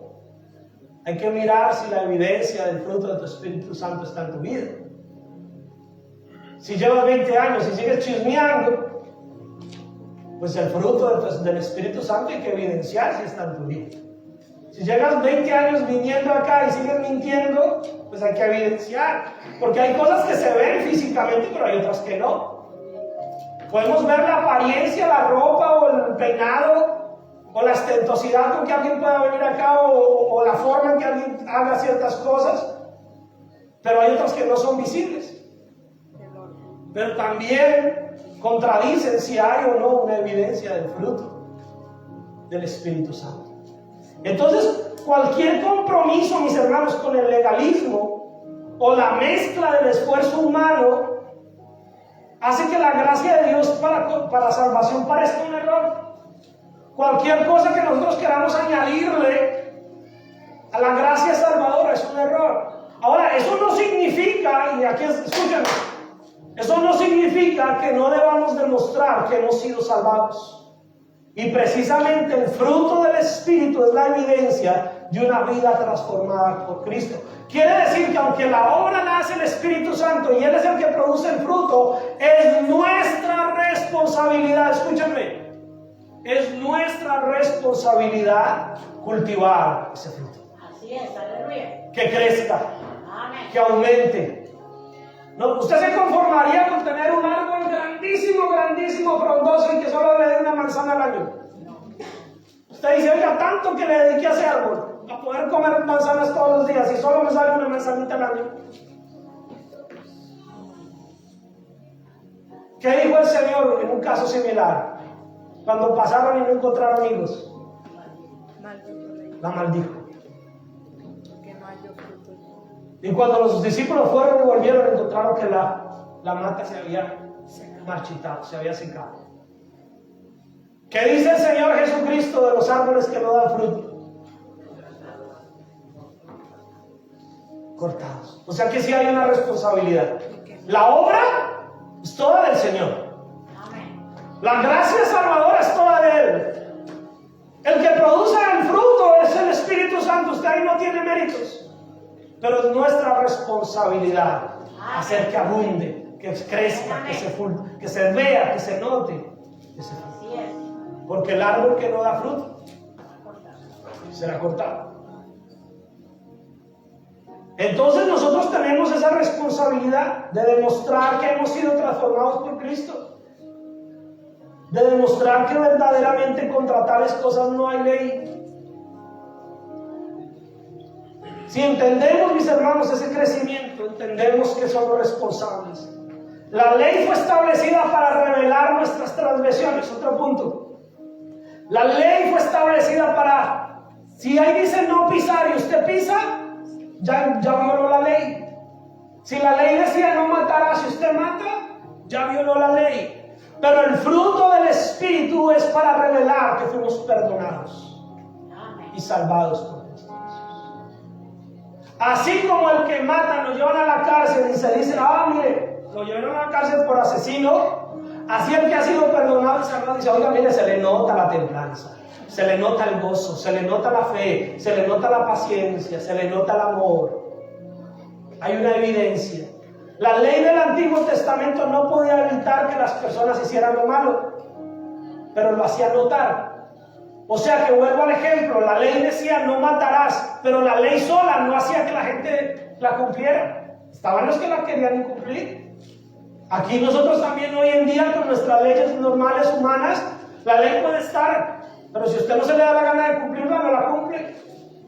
hay que mirar si la evidencia del fruto de tu Espíritu Santo está en tu vida. Si llevas 20 años y sigues chismeando, pues el fruto del Espíritu Santo hay que evidenciar si está en tu vida. Si llegas 20 años viniendo acá y sigues mintiendo, pues hay que evidenciar. Porque hay cosas que se ven físicamente, pero hay otras que no. Podemos ver la apariencia, la ropa o el peinado o la ostentosidad con que alguien pueda venir acá o la forma en que alguien haga ciertas cosas, pero hay otras que no son visibles. Pero también contradicen si hay o no una evidencia del fruto del Espíritu Santo. Entonces, cualquier compromiso, mis hermanos, con el legalismo o la mezcla del esfuerzo humano hace que la gracia de Dios para salvación parezca un error. Cualquier cosa que nosotros queramos añadirle a la gracia salvadora es un error. Ahora, eso no significa, y aquí escúchenme, eso no significa que no debamos demostrar que hemos sido salvados. Y precisamente el fruto del Espíritu es la evidencia de una vida transformada por Cristo. Quiere decir que aunque la obra la hace el Espíritu Santo y Él es el que produce el fruto, es nuestra responsabilidad, escúchenme, es nuestra responsabilidad cultivar ese fruto. Así es, aleluya. Que crezca, Amén. que aumente. No, usted se conformaría con tener un árbol grandísimo, grandísimo, frondoso y que solo le dé una manzana al año. Usted dice, oiga, tanto que le dediqué a ese árbol, a poder comer manzanas todos los días y solo me sale una manzanita al año. ¿Qué dijo el Señor en un caso similar? Cuando pasaron y no encontraron higos, la maldijo. Y cuando los discípulos fueron y volvieron, encontraron que la mata se había marchitado, se había secado. ¿Qué dice el Señor Jesucristo de los árboles que no dan fruto? Cortados. O sea que sí hay una responsabilidad. La obra es toda del Señor. La gracia salvadora es toda de Él. El que produce el fruto es el Espíritu Santo. Usted ahí no tiene méritos. Pero es nuestra responsabilidad hacer que abunde, que crezca, que se vea, que se note. Porque el árbol que no da fruto será cortado. Entonces nosotros tenemos esa responsabilidad de demostrar que hemos sido transformados por Cristo. De demostrar que verdaderamente contra tales cosas no hay ley. Si entendemos, mis hermanos, ese crecimiento, entendemos que somos responsables. La ley fue establecida para revelar nuestras transgresiones. Otro punto. La ley fue establecida para Si ahí dice no pisar y usted pisa, ya violó la ley. Si la ley decía no matarás y usted mata, ya violó la ley. Pero el fruto del Espíritu es para revelar que fuimos perdonados y salvados por Cristo. Así como el que mata lo llevan a la cárcel y se dice, mire, lo llevaron a la cárcel por asesino, así el que ha sido perdonado y salvado dice, oiga, mire, se le nota la templanza, se le nota el gozo, se le nota la fe, se le nota la paciencia, se le nota el amor. Hay una evidencia. La ley del Antiguo Testamento no podía evitar que las personas hicieran lo malo, pero lo hacía notar. O sea que vuelvo al ejemplo, la ley decía no matarás, pero la ley sola no hacía que la gente la cumpliera. Estaban los que la querían incumplir. Aquí nosotros también hoy en día con nuestras leyes normales humanas, la ley puede estar, pero si usted no se le da la gana de cumplirla, no la cumple.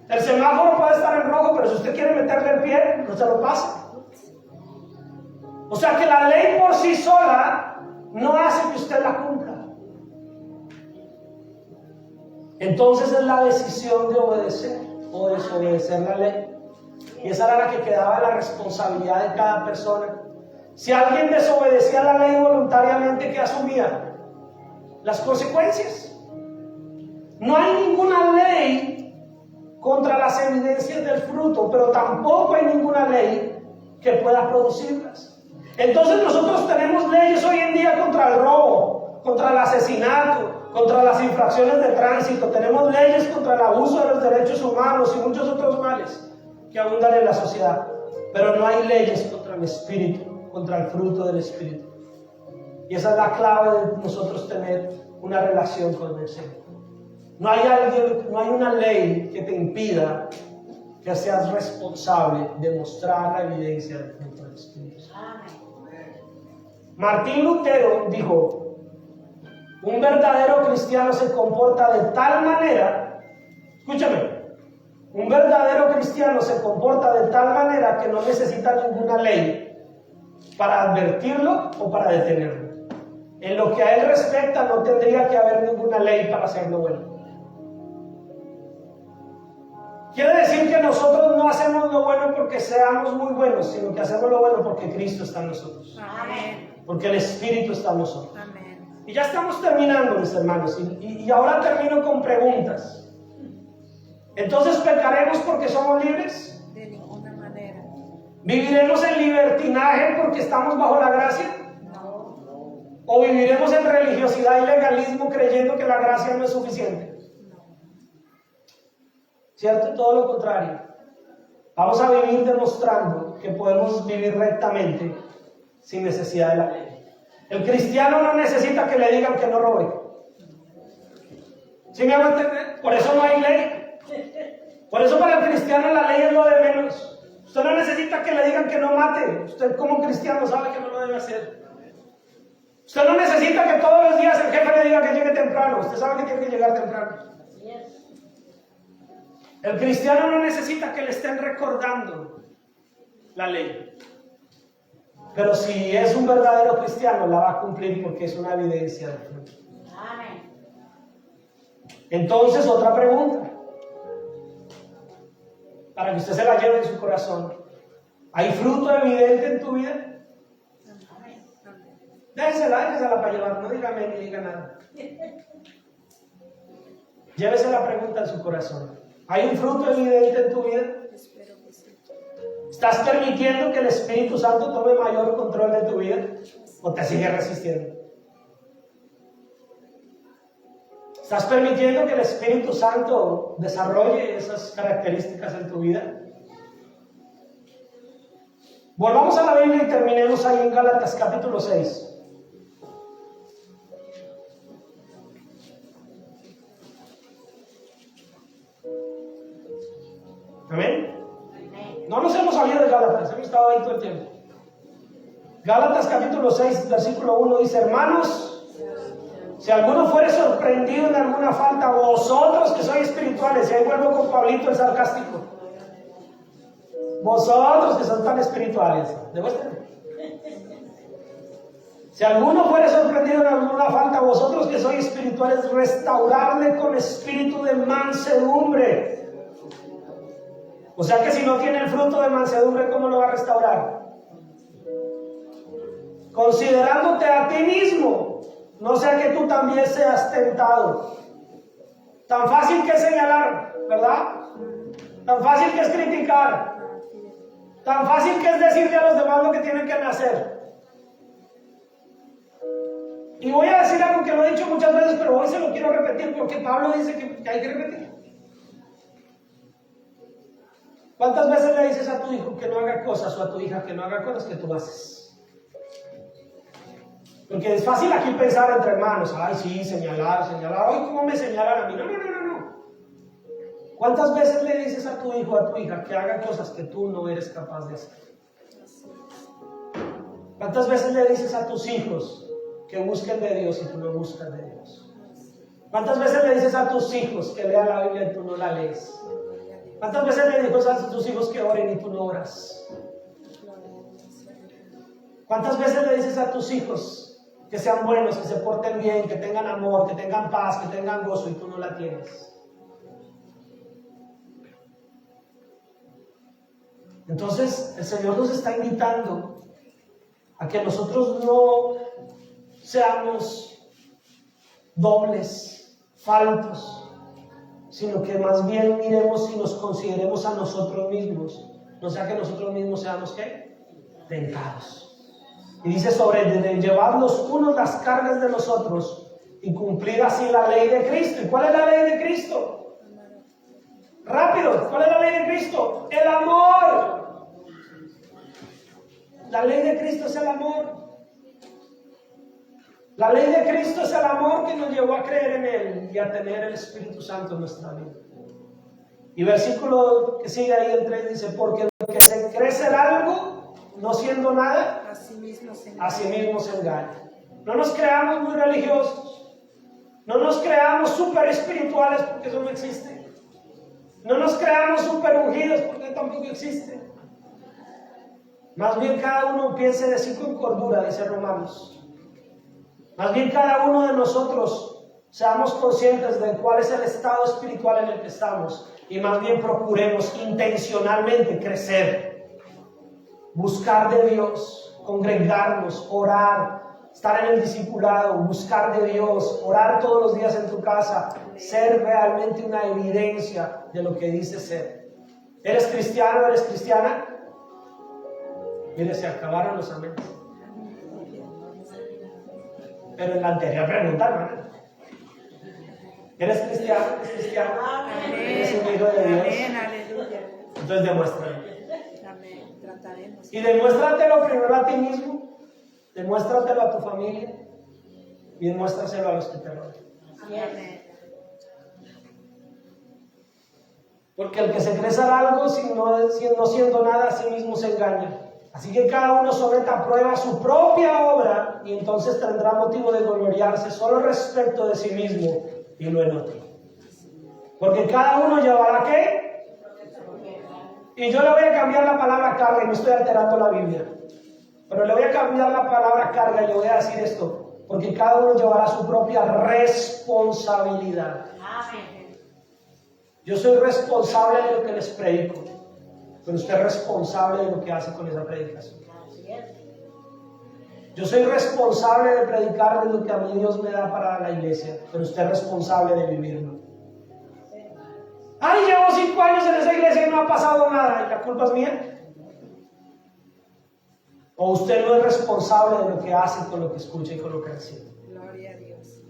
El semáforo puede estar en rojo, pero si usted quiere meterle el pie, no se lo pasa. O sea que la ley por sí sola no hace que usted la cumpla. Entonces es la decisión de obedecer o desobedecer la ley. Y esa era la que quedaba la responsabilidad de cada persona. Si alguien desobedecía la ley voluntariamente, ¿qué asumía? Las consecuencias. No hay ninguna ley contra las evidencias del fruto, pero tampoco hay ninguna ley que pueda producirlas. Entonces nosotros tenemos leyes hoy en día contra el robo, contra el asesinato, contra las infracciones de tránsito, tenemos leyes contra el abuso de los derechos humanos y muchos otros males que abundan en la sociedad, pero no hay leyes contra el espíritu, contra el fruto del espíritu. Y esa es la clave de nosotros tener una relación con el Señor. No hay una ley que te impida que seas responsable de mostrar la evidencia del fruto del Espíritu. Martín Lutero dijo, un verdadero cristiano se comporta de tal manera, escúchame, un verdadero cristiano se comporta de tal manera que no necesita ninguna ley para advertirlo o para detenerlo. En lo que a él respecta, no tendría que haber ninguna ley para hacerlo bueno. Quiere decir que nosotros no hacemos lo bueno porque seamos muy buenos, sino que hacemos lo bueno porque Cristo está en nosotros. Amén. Porque el Espíritu está en nosotros. Amén. Y ya estamos terminando, mis hermanos. Y ahora termino con preguntas. Entonces, ¿pecaremos porque somos libres? De ninguna manera. ¿Viviremos en libertinaje porque estamos bajo la gracia? No. ¿O viviremos en religiosidad y legalismo creyendo que la gracia no es suficiente? ¿Cierto? Todo lo contrario. Vamos a vivir demostrando que podemos vivir rectamente sin necesidad de la ley. El cristiano no necesita que le digan que no robe. ¿Sí me van a entender? Por eso no hay ley. Por eso para el cristiano la ley es lo de menos. Usted no necesita que le digan que no mate. Usted como cristiano sabe que no lo debe hacer. Usted no necesita que todos los días el jefe le diga que llegue temprano. Usted sabe que tiene que llegar temprano. El cristiano no necesita que le estén recordando la ley. Pero si es un verdadero cristiano, la va a cumplir porque es una evidencia del fruto. Entonces, otra pregunta, para que usted se la lleve en su corazón. ¿Hay fruto evidente en tu vida? Déjesela para llevar, no diga amén ni diga nada. Llévese la pregunta en su corazón. ¿Hay un fruto evidente en tu vida? Espero que sí. ¿Estás permitiendo que el Espíritu Santo tome mayor control de tu vida? ¿O te sigues resistiendo? ¿Estás permitiendo que el Espíritu Santo desarrolle esas características en tu vida? Volvamos a la Biblia y terminemos ahí en Gálatas capítulo 6. ¿Amén? No nos hemos salido de Gálatas, hemos estado ahí todo el tiempo. Gálatas capítulo 6, versículo 1 dice, hermanos, si alguno fuere sorprendido en alguna falta, vosotros que sois espirituales, y ahí vuelvo con Pablito el sarcástico, vosotros que son tan espirituales, demuéstrenme. Si alguno fuere sorprendido en alguna falta, vosotros que sois espirituales, restaurarle con espíritu de mansedumbre, O sea que si no tiene el fruto de mansedumbre, ¿cómo lo va a restaurar? Considerándote a ti mismo, no sea que tú también seas tentado. Tan fácil que es señalar, ¿verdad? Tan fácil que es criticar. Tan fácil que es decirle a los demás lo que tienen que hacer. Y voy a decir algo que lo he dicho muchas veces, pero hoy se lo quiero repetir porque Pablo dice que hay que repetir. ¿Cuántas veces le dices a tu hijo que no haga cosas o a tu hija que no haga cosas que tú haces? Porque es fácil aquí pensar entre hermanos, ay sí, señalar, ay, ¿cómo me señalan a mí? No. ¿Cuántas veces le dices a tu hijo o a tu hija que haga cosas que tú no eres capaz de hacer? ¿Cuántas veces le dices a tus hijos que busquen de Dios y tú no buscas de Dios? ¿Cuántas veces le dices a tus hijos que lean la Biblia y tú no la lees? ¿Cuántas veces le dices a tus hijos que oren y tú no oras? ¿Cuántas veces le dices a tus hijos que sean buenos, que se porten bien, que tengan amor, que tengan paz, que tengan gozo y tú no la tienes? Entonces el Señor nos está invitando a que nosotros no seamos dobles, faltos, sino que más bien miremos y nos consideremos a nosotros mismos, no sea que nosotros mismos seamos ¿qué? Tentados. Y dice sobre llevar los unos las cargas de los otros y cumplir así la ley de Cristo. ¿Y cuál es la ley de Cristo? Rápido, ¿cuál es la ley de Cristo? El amor. La ley de Cristo es el amor. La ley de Cristo es el amor que nos llevó a creer en Él y a tener el Espíritu Santo en nuestra vida. Y versículo que sigue ahí el 3 dice, porque el que se cree ser algo, no siendo nada, a sí mismo se engaña. No nos creamos muy religiosos. No nos creamos súper espirituales porque eso no existe. No nos creamos súper ungidos porque tampoco existe. Más bien cada uno piense de sí con cordura, dice Romanos. Más bien cada uno de nosotros seamos conscientes de cuál es el estado espiritual en el que estamos y más bien procuremos intencionalmente crecer, buscar de Dios, congregarnos, orar, estar en el discipulado, buscar de Dios, orar todos los días en tu casa, ser realmente una evidencia de lo que dice ser. ¿Eres cristiano? ¿Eres cristiana? Mire, se acabaron los amén. Pero en la anterior pregunta, ¿no? ¿Eres cristiano? ¿Eres cristiano? ¿Eres un hijo de Dios? Amén, aleluya. Entonces demuéstralo. Amén, trataremos. Y demuéstratelo primero a ti mismo, demuéstratelo a tu familia y demuéstraselo a los que te rodean. Amén. Porque el que se cree ser algo, no siendo nada, a sí mismo se engaña. Así que cada uno someta a prueba su propia obra y entonces tendrá motivo de gloriarse solo respecto de sí mismo y no en otro. Porque cada uno llevará ¿qué? Y yo le voy a cambiar la palabra carga y no estoy alterando la Biblia. Pero le voy a cambiar la palabra carga y le voy a decir esto. Porque cada uno llevará su propia responsabilidad. Yo soy responsable de lo que les predico. Pero usted es responsable de lo que hace con esa predicación. Yo soy responsable de predicar de lo que a mí Dios me da para la iglesia, pero usted es responsable de vivirlo. Ay, llevo 5 años en esa iglesia y no ha pasado nada, ¿y la culpa es mía? ¿O usted no es responsable de lo que hace con lo que escucha y con lo que recibe? Gloria a Dios.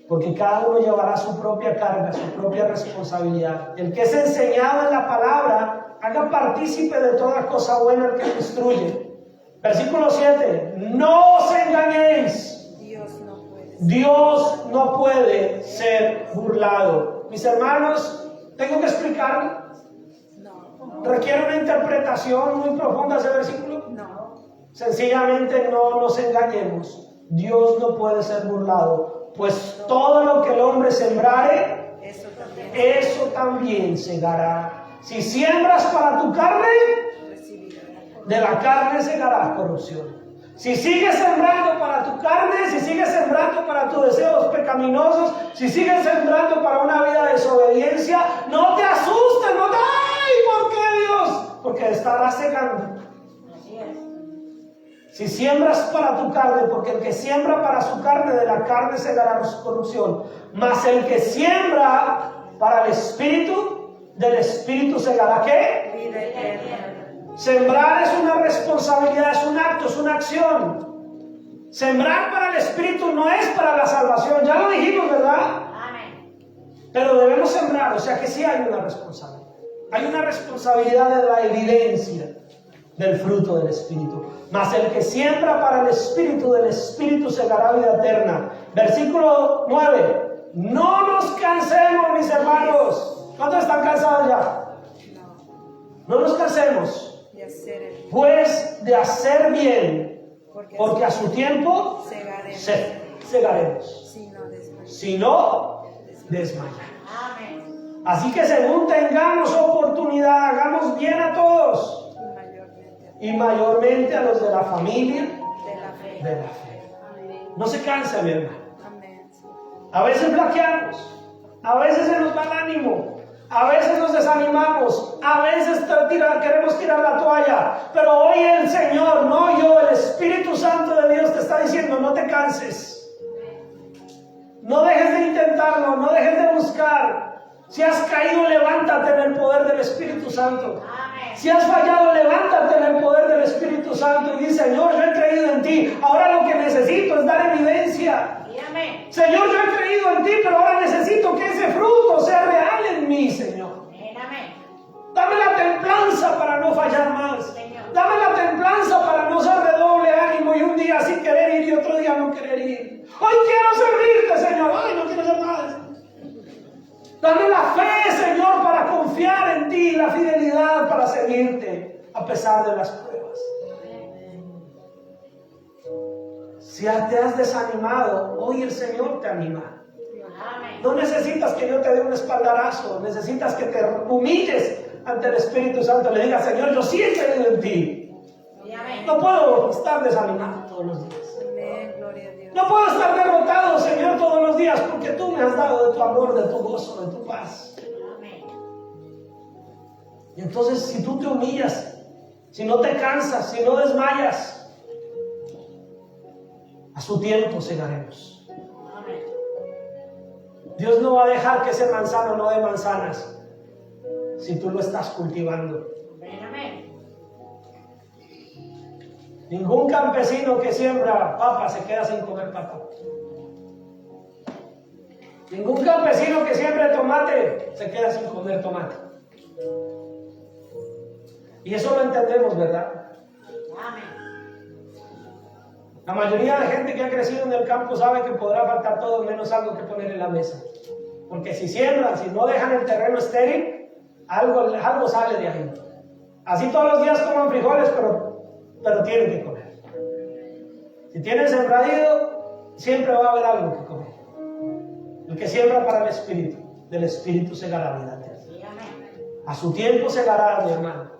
Porque cada uno llevará su propia carga, su propia responsabilidad. El que es enseñado en la palabra, haga partícipe de toda cosa buena el que instruye. Versículo 7. No os engañéis. Dios no puede ser burlado. Mis hermanos, ¿tengo que explicarlo? No. ¿Requiere una interpretación muy profunda ese versículo? No. Sencillamente no nos engañemos. Dios no puede ser burlado. Pues todo lo que el hombre sembrare, eso también segará. Si siembras para tu carne, de la carne segarás corrupción. Si sigues sembrando para tu carne, si sigues sembrando para tus deseos pecaminosos, si sigues sembrando para una vida de desobediencia, no te asustes, no te... ¡Ay! ¿Por qué, Dios? Porque estarás cegando. Así es. Si siembras para tu carne, porque el que siembra para su carne, de la carne segará corrupción. Mas el que siembra para el Espíritu, del Espíritu segará ¿qué? Vida eterna. Sembrar es una responsabilidad, es un acto, es una acción. Sembrar para el Espíritu no es para la salvación, ya lo dijimos, ¿verdad? Amén. Pero debemos sembrar, o sea que sí hay una responsabilidad. Hay una responsabilidad de la evidencia del fruto del Espíritu. Mas el que siembra para el Espíritu, del Espíritu segará vida eterna. Versículo 9. No nos cansemos, mis hermanos. ¿Cuántos están cansados ya? No. No nos cansemos, De hacer el bien. pues, de hacer bien, porque a su tiempo Segaremos. segaremos. Si no desmayamos. Si no, desmayamos. Amén. Así que según tengamos oportunidad, hagamos bien a todos, Y mayormente y mayormente a los de la familia de la fe. de la fe. No se canse, mi hermano. Amén. A veces flaqueamos, a veces se nos va el ánimo, a veces nos desanimamos, a veces queremos tirar la toalla, pero hoy el Señor, no yo, el Espíritu Santo de Dios te está diciendo, no te canses. No dejes de intentarlo, no dejes de buscar. Si has caído, levántate en el poder del Espíritu Santo. Amén. Si has fallado, levántate en el poder del Espíritu Santo y dice, Señor, yo he creído en ti, ahora lo que necesito es dar evidencia. Y amén. Señor, yo he creído en ti, pero ahora necesito que ese fruto sea real en mí, Señor. Amén. Dame la templanza para no fallar más. Señor. Dame la templanza para no ser de doble ánimo y un día sí querer ir y otro día no querer ir. Hoy quiero servirte, Señor. Ay, no quiero hacer nada. Dame la fe, Señor, para confiar en ti y la fidelidad para seguirte a pesar de las pruebas. Si te has desanimado, hoy el Señor te anima. Amén. No necesitas que yo te dé un espaldarazo, necesitas que te humilles ante el Espíritu Santo. Le digas, Señor, yo sí he creído en ti. Y amén. No puedo estar desanimado todos los días. Amén. Gloria a Dios. No puedo estar derrotado, Señor, todos los días, porque tú me has dado de tu amor, de tu gozo, de tu paz. Amén. Y entonces, si tú te humillas, si no te cansas, si no desmayas, a su tiempo segaremos. Amén. Dios no va a dejar que ese manzano no dé manzanas si tú lo estás cultivando. Amén. Ningún campesino que siembra papa se queda sin comer papa. Ningún campesino que siembre tomate se queda sin comer tomate. Y eso lo entendemos, ¿verdad? Amén. La mayoría de gente que ha crecido en el campo sabe que podrá faltar todo menos algo que poner en la mesa. Porque si siembran, si no dejan el terreno estéril, algo sale de ahí. Así todos los días coman frijoles, pero tienen que comer. Si tienen sembradío, siempre va a haber algo que comer. El que siembra para el Espíritu, del Espíritu segará vida eterna. Y amén. A su tiempo segará, mi hermano.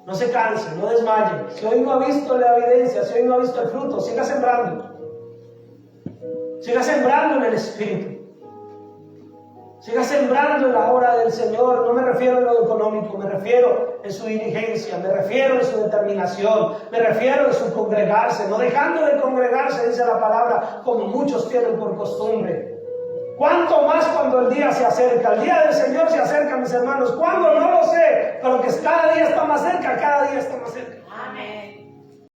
No se canse, no desmaye. Si hoy no ha visto la evidencia, si hoy no ha visto el fruto, siga sembrando. Siga sembrando en el Espíritu. Siga sembrando en la obra del Señor. No me refiero a lo económico, me refiero en su diligencia, me refiero en su determinación, me refiero en su congregarse, no dejando de congregarse, dice la palabra, como muchos tienen por costumbre. ¿Cuánto más cuando el día se acerca? El día del Señor se acerca, mis hermanos. ¿Cuándo? No lo sé, pero que cada día está más cerca, cada día está más cerca. Amén.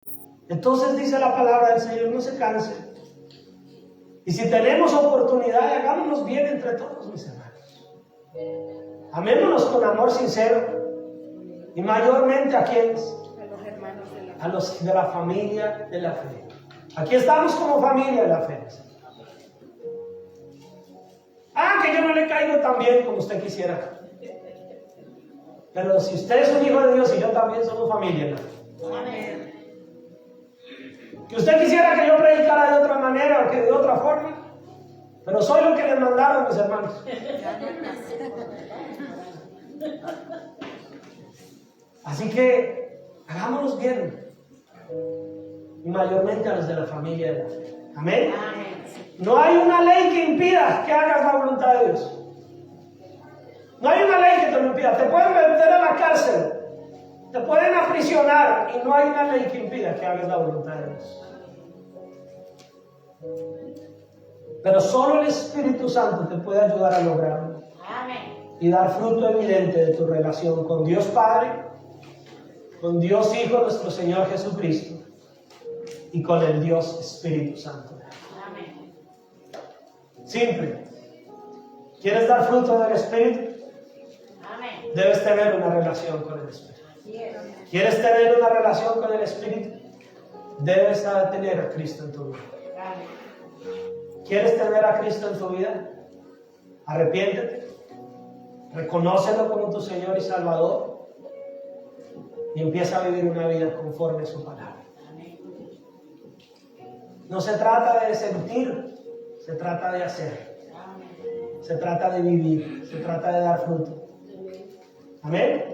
Entonces dice la palabra del Señor, no se canse. Y si tenemos oportunidad, hagámonos bien entre todos, mis hermanos. Amémonos con amor sincero. Y mayormente a quienes? A los hermanos de la fe. A los de la familia de la fe. Aquí estamos como familia de la fe. Ah, que yo no le caigo tan bien como usted quisiera. Pero si usted es un hijo de Dios y yo también somos familia, ¿no? Amén. Que usted quisiera que yo predicara de otra manera o que de otra forma, pero soy lo que le mandaron mis hermanos. Así que hagámonos bien. y mayormente a los de la familia de la fe. Amén. Amén. No hay una ley que impida que hagas la voluntad de Dios. No hay una ley que te lo impida. Te pueden meter a la cárcel, te pueden aprisionar y no hay una ley que impida que hagas la voluntad de Dios. Pero solo el Espíritu Santo te puede ayudar a lograrlo Amén. y dar fruto evidente de tu relación con Dios Padre, con Dios Hijo, nuestro Señor Jesucristo, y con el Dios Espíritu Santo. Amén. Simple. ¿Quieres dar fruto del Espíritu? Amén. Debes tener una relación con el Espíritu. Así es. ¿Quieres tener una relación con el Espíritu? Debes tener a Cristo en tu vida. Amén. ¿Quieres tener a Cristo en tu vida? Arrepiéntete, reconócelo como tu Señor y Salvador y empieza a vivir una vida conforme a su palabra. Amén. No se trata de sentir, se trata de hacer, Amén. se trata de vivir, se trata de dar fruto. Amén.